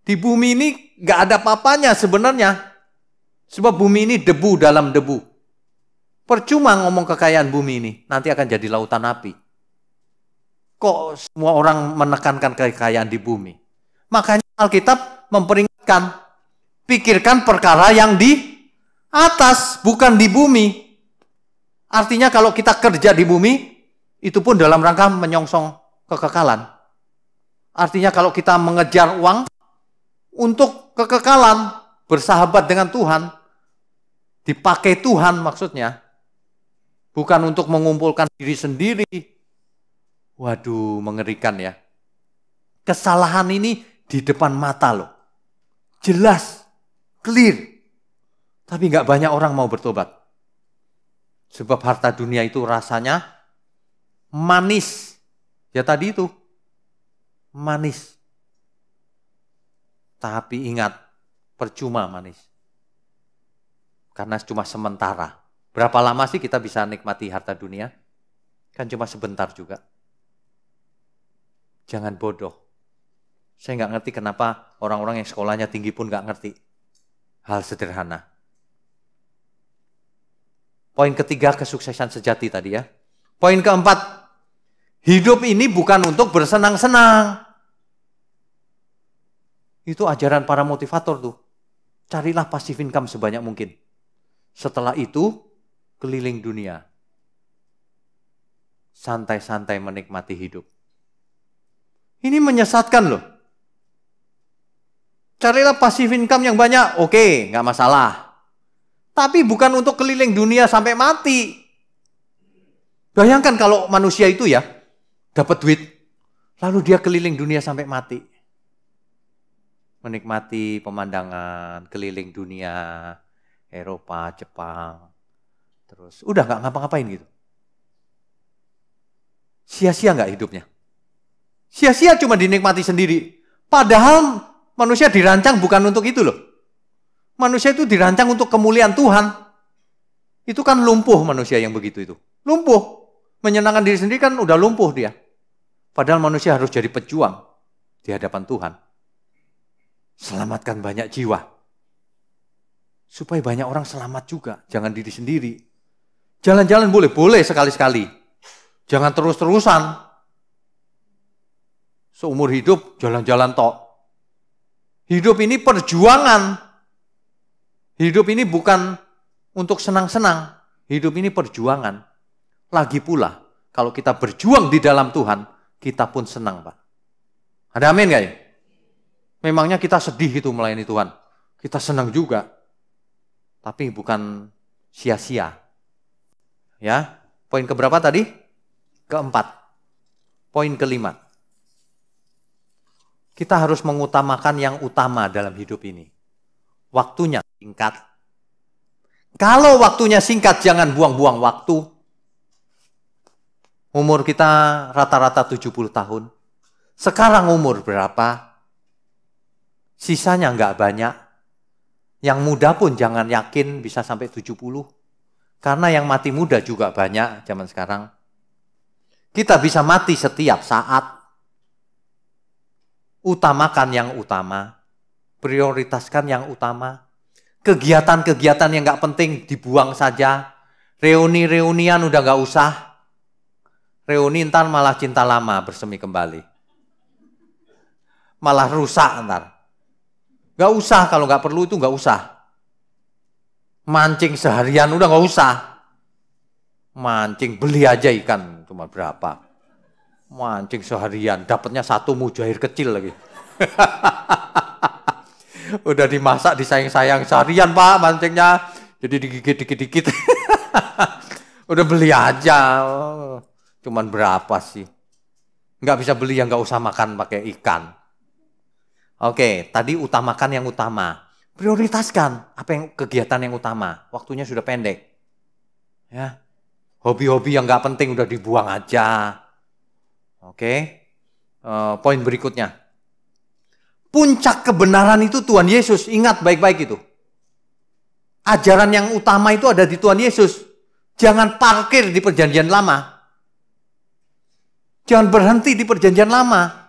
Di bumi ini gak ada apa-apanya sebenarnya, sebab bumi ini debu dalam debu. Percuma ngomong kekayaan bumi ini, nanti akan jadi lautan api. Kok semua orang menekankan kekayaan di bumi? Makanya Alkitab memperingatkan, pikirkan perkara yang di atas, bukan di bumi. Artinya kalau kita kerja di bumi, itu pun dalam rangka menyongsong kekekalan. Artinya kalau kita mengejar uang untuk kekekalan, bersahabat dengan Tuhan, dipakai Tuhan maksudnya, bukan untuk mengumpulkan diri sendiri. Waduh, mengerikan ya. Kesalahan ini di depan mata loh. Jelas, clear. Tapi nggak banyak orang mau bertobat. Sebab harta dunia itu rasanya manis. Ya tadi itu, manis. Tapi ingat, percuma manis. Karena cuma sementara. Berapa lama sih kita bisa nikmati harta dunia? Kan cuma sebentar juga. Jangan bodoh. Saya nggak ngerti kenapa orang-orang yang sekolahnya tinggi pun nggak ngerti hal sederhana. Poin ketiga, kesuksesan sejati tadi ya. Poin keempat, hidup ini bukan untuk bersenang-senang. Itu ajaran para motivator tuh. Carilah passive income sebanyak mungkin. Setelah itu, keliling dunia. Santai-santai menikmati hidup. Ini menyesatkan loh. Carilah passive income yang banyak, oke, nggak masalah. Tapi bukan untuk keliling dunia sampai mati. Bayangkan kalau manusia itu ya, dapat duit, lalu dia keliling dunia sampai mati. Menikmati pemandangan, keliling dunia, Eropa, Jepang, terus udah nggak ngapa-ngapain gitu. Sia-sia nggak hidupnya? Sia-sia cuma dinikmati sendiri. Padahal manusia dirancang bukan untuk itu loh. Manusia itu dirancang untuk kemuliaan Tuhan. Itu kan lumpuh manusia yang begitu itu. Lumpuh. Menyenangkan diri sendiri kan udah lumpuh dia. Padahal manusia harus jadi pejuang di hadapan Tuhan. Selamatkan banyak jiwa. Supaya banyak orang selamat juga. Jangan diri sendiri. Jalan-jalan boleh sekali-sekali. Jangan terus-terusan. Seumur hidup jalan-jalan tok. Hidup ini perjuangan. Hidup ini bukan untuk senang-senang. Hidup ini perjuangan. Lagi pula, kalau kita berjuang di dalam Tuhan, kita pun senang, Pak. Ada amin nggak ya? Memangnya kita sedih itu melayani Tuhan. Kita senang juga. Tapi bukan sia-sia. Ya, poin keberapa tadi? Keempat. Poin kelima. Kita harus mengutamakan yang utama dalam hidup ini. Waktunya singkat. Kalau waktunya singkat, jangan buang-buang waktu. Umur kita rata-rata 70 tahun. Sekarang umur berapa? Sisanya nggak banyak. Yang muda pun jangan yakin bisa sampai 70. Karena yang mati muda juga banyak zaman sekarang. Kita bisa mati setiap saat. Utamakan yang utama. Prioritaskan yang utama. Kegiatan-kegiatan yang nggak penting dibuang saja. Reuni-reunian udah nggak usah. Reuni ntar malah cinta lama bersemi kembali. Malah rusak ntar. Nggak usah, kalau nggak perlu itu nggak usah. Mancing seharian udah nggak usah. Mancing, beli aja ikan, cuma berapa. Mancing seharian, dapatnya 1 mujair kecil lagi. Udah dimasak, disayang-sayang seharian Pak mancingnya. Jadi digigit dikit-dikit. Udah beli aja. Cuman berapa sih? Nggak bisa beli yang nggak usah makan pakai ikan. Oke, tadi utamakan yang utama. Prioritaskan apa yang kegiatan yang utama. Waktunya sudah pendek. Ya. Hobi-hobi yang nggak penting udah dibuang aja. Oke. Poin berikutnya. Puncak kebenaran itu Tuhan Yesus. Ingat baik-baik itu. Ajaran yang utama itu ada di Tuhan Yesus. Jangan parkir di perjanjian lama. Jangan berhenti di perjanjian lama.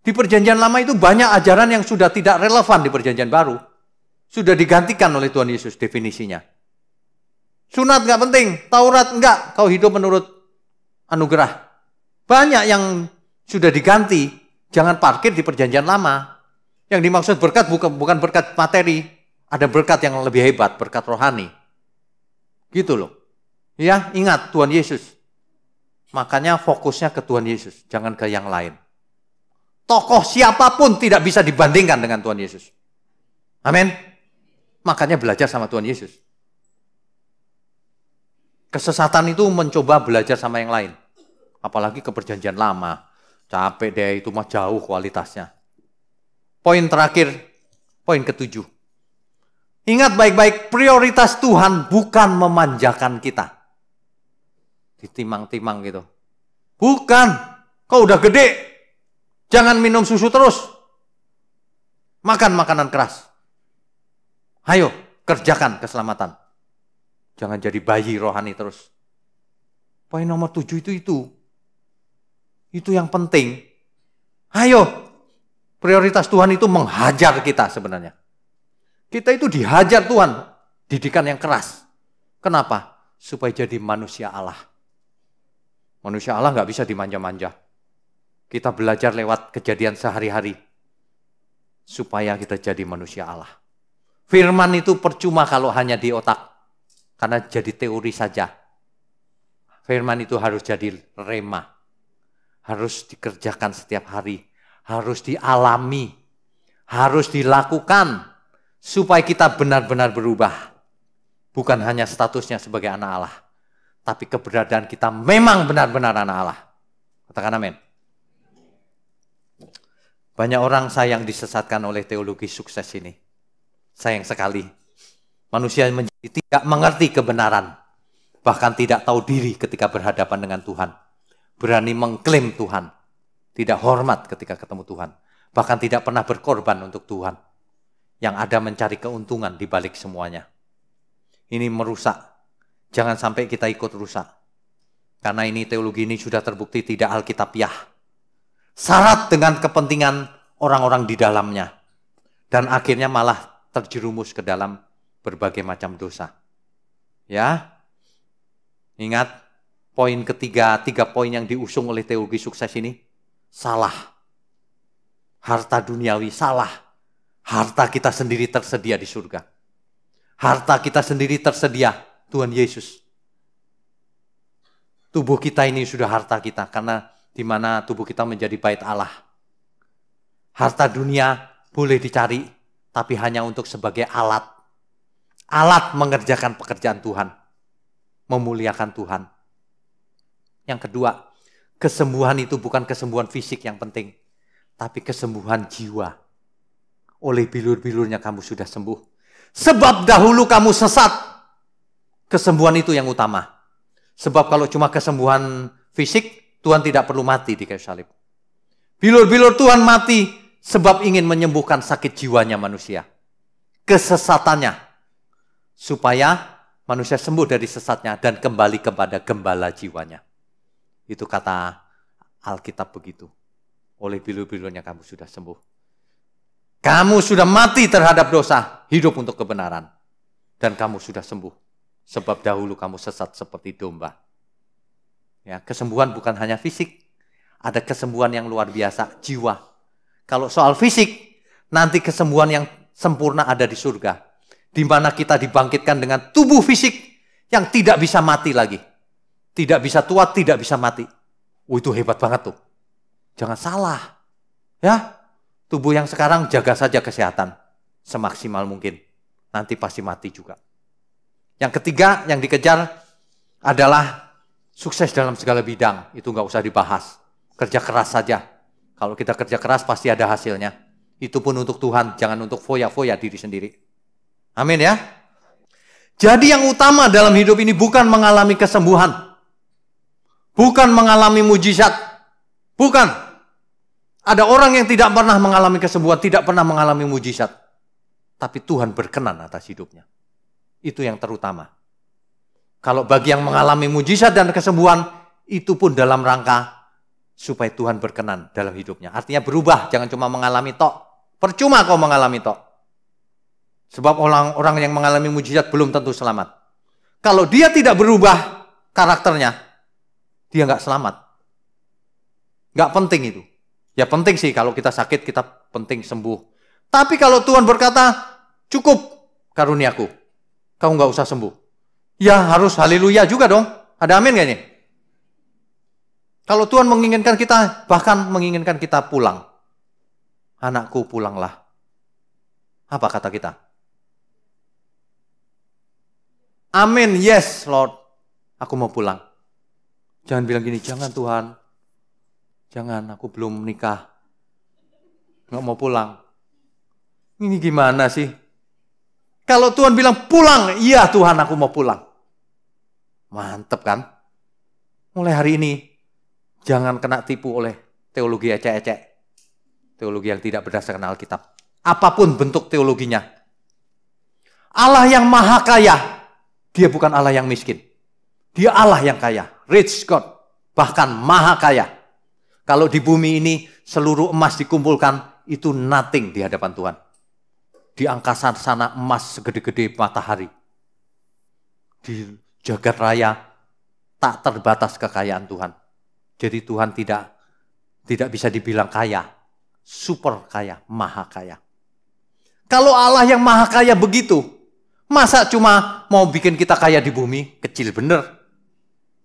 Di perjanjian lama itu banyak ajaran yang sudah tidak relevan di perjanjian baru. Sudah digantikan oleh Tuhan Yesus definisinya. Sunat nggak penting, Taurat enggak, kau hidup menurut anugerah. Banyak yang sudah diganti, jangan parkir di perjanjian lama. Yang dimaksud berkat bukan berkat materi, ada berkat yang lebih hebat, berkat rohani. Gitu loh. Ya, ingat Tuhan Yesus. Makanya fokusnya ke Tuhan Yesus, jangan ke yang lain. Tokoh siapapun tidak bisa dibandingkan dengan Tuhan Yesus. Amin. Makanya belajar sama Tuhan Yesus. Kesesatan itu mencoba belajar sama yang lain. Apalagi ke perjanjian lama. Capek deh, itu mah jauh kualitasnya. Poin terakhir, poin ke-7. Ingat baik-baik, prioritas Tuhan bukan memanjakan kita. Ditimang-timang gitu. Bukan, kau udah gede. Jangan minum susu terus. Makan makanan keras. Ayo, kerjakan keselamatan. Jangan jadi bayi rohani terus. Poin nomor 7 itu. Itu yang penting. Ayo, prioritas Tuhan itu menghajar kita sebenarnya. Kita itu dihajar Tuhan. Didikan yang keras. Kenapa? Supaya jadi manusia Allah. Manusia Allah nggak bisa dimanja-manja. Kita belajar lewat kejadian sehari-hari. Supaya kita jadi manusia Allah. Firman itu percuma kalau hanya di otak. Karena jadi teori saja. Firman itu harus jadi rema. Harus dikerjakan setiap hari. Harus dialami. Harus dilakukan. Supaya kita benar-benar berubah. Bukan hanya statusnya sebagai anak Allah. Tapi keberadaan kita memang benar-benar anak Allah. Katakan amin. Banyak orang sayang disesatkan oleh teologi sukses ini. Sayang sekali. Manusia menjadi tidak mengerti kebenaran. Bahkan tidak tahu diri ketika berhadapan dengan Tuhan. Berani mengklaim Tuhan. Tidak hormat ketika ketemu Tuhan. Bahkan tidak pernah berkorban untuk Tuhan. Yang ada mencari keuntungan di balik semuanya. Ini merusak. Jangan sampai kita ikut rusak. Karena ini teologi ini sudah terbukti tidak alkitabiah. Syarat dengan kepentingan orang-orang di dalamnya. Dan akhirnya malah terjerumus ke dalam berbagai macam dosa. Ya. Ingat, poin ketiga, 3 poin yang diusung oleh teologi sukses ini. Salah. Harta duniawi salah. Harta kita sendiri tersedia di surga. Harta kita sendiri tersedia. Tuhan Yesus. Tubuh kita ini sudah harta kita. Karena di mana tubuh kita menjadi bait Allah. Harta dunia boleh dicari. Tapi hanya untuk sebagai alat. Alat mengerjakan pekerjaan Tuhan. Memuliakan Tuhan. Yang kedua, kesembuhan itu bukan kesembuhan fisik yang penting. Tapi kesembuhan jiwa. Oleh bilur-bilurnya kamu sudah sembuh. Sebab dahulu kamu sesat. Kesembuhan itu yang utama. Sebab kalau cuma kesembuhan fisik, Tuhan tidak perlu mati di kayu salib. Bilur-bilur Tuhan mati sebab ingin menyembuhkan sakit jiwanya manusia. Kesesatannya. Supaya manusia sembuh dari sesatnya dan kembali kepada gembala jiwanya. Itu kata Alkitab begitu. Oleh bilur-bilurnya kamu sudah sembuh. Kamu sudah mati terhadap dosa, hidup untuk kebenaran. Dan kamu sudah sembuh. Sebab dahulu kamu sesat seperti domba. Ya, kesembuhan bukan hanya fisik. Ada kesembuhan yang luar biasa, jiwa. Kalau soal fisik, nanti kesembuhan yang sempurna ada di surga. Di mana kita dibangkitkan dengan tubuh fisik yang tidak bisa mati lagi. Tidak bisa tua, tidak bisa mati. Itu hebat banget tuh. Jangan salah. Ya, tubuh yang sekarang jaga saja kesehatan. Semaksimal mungkin. Nanti pasti mati juga. Yang ketiga yang dikejar adalah sukses dalam segala bidang. Itu nggak usah dibahas. Kerja keras saja. Kalau kita kerja keras pasti ada hasilnya. Itu pun untuk Tuhan, jangan untuk foya-foya diri sendiri. Amin ya. Jadi yang utama dalam hidup ini bukan mengalami kesembuhan. Bukan mengalami mujizat. Bukan. Ada orang yang tidak pernah mengalami kesembuhan, tidak pernah mengalami mujizat. Tapi Tuhan berkenan atas hidupnya. Itu yang terutama. Kalau bagi yang mengalami mujizat dan kesembuhan, itu pun dalam rangka supaya Tuhan berkenan dalam hidupnya. Artinya berubah, jangan cuma mengalami tok. Percuma kau mengalami tok. Sebab orang-orang yang mengalami mujizat belum tentu selamat. Kalau dia tidak berubah karakternya, dia nggak selamat. Nggak penting itu. Ya penting sih kalau kita sakit, kita penting sembuh. Tapi kalau Tuhan berkata, cukup karuniaku, kau nggak usah sembuh. Ya harus haleluya juga dong. Ada amin nggak ini? Kalau Tuhan menginginkan kita, bahkan menginginkan kita pulang. Anakku pulanglah. Apa kata kita? Amin, yes Lord. Aku mau pulang. Jangan bilang gini, jangan Tuhan. Jangan, aku belum menikah. Nggak mau pulang. Ini gimana sih? Kalau Tuhan bilang pulang, iya Tuhan aku mau pulang. Mantep kan? Mulai hari ini, jangan kena tipu oleh teologi ecek-ecek. Teologi yang tidak berdasarkan Alkitab. Apapun bentuk teologinya. Allah yang maha kaya, dia bukan Allah yang miskin. Dia Allah yang kaya. Rich God. Bahkan maha kaya. Kalau di bumi ini seluruh emas dikumpulkan, itu nothing di hadapan Tuhan. Di angkasa sana emas segede-gede matahari. Di jagat raya tak terbatas kekayaan Tuhan. Jadi Tuhan tidak bisa dibilang kaya. Super kaya, maha kaya. Kalau Allah yang maha kaya begitu, masa cuma mau bikin kita kaya di bumi? Kecil bener.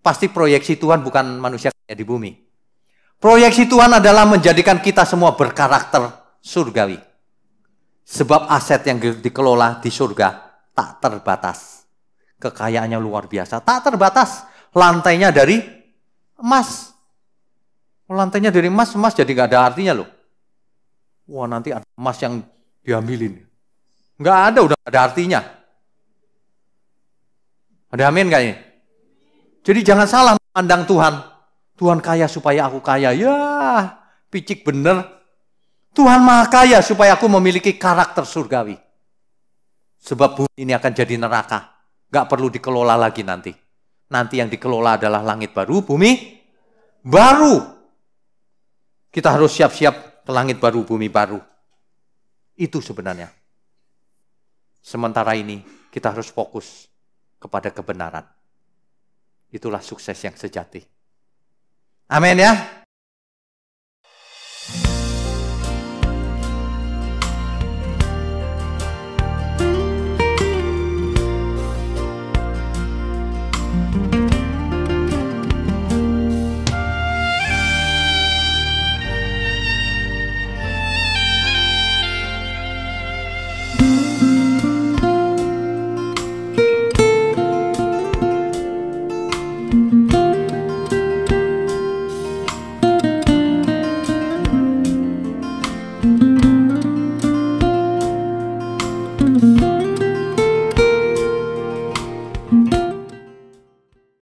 Pasti proyeksi Tuhan bukan manusia kaya di bumi. Proyeksi Tuhan adalah menjadikan kita semua berkarakter surgawi. Sebab aset yang dikelola di surga tak terbatas. Kekayaannya luar biasa. Tak terbatas. Lantainya dari emas. Lantainya dari emas jadi nggak ada artinya loh. Wah nanti ada emas yang diambilin. Nggak ada, udah ada artinya. Ada amin nggak ini? Jadi jangan salah memandang Tuhan. Tuhan kaya supaya aku kaya. Ya, picik bener. Tuhan maha kaya supaya aku memiliki karakter surgawi. Sebab bumi ini akan jadi neraka. Gak perlu dikelola lagi nanti. Nanti yang dikelola adalah langit baru, bumi baru. Kita harus siap-siap ke langit baru, bumi baru. Itu sebenarnya. Sementara ini kita harus fokus kepada kebenaran. Itulah sukses yang sejati. Amin ya.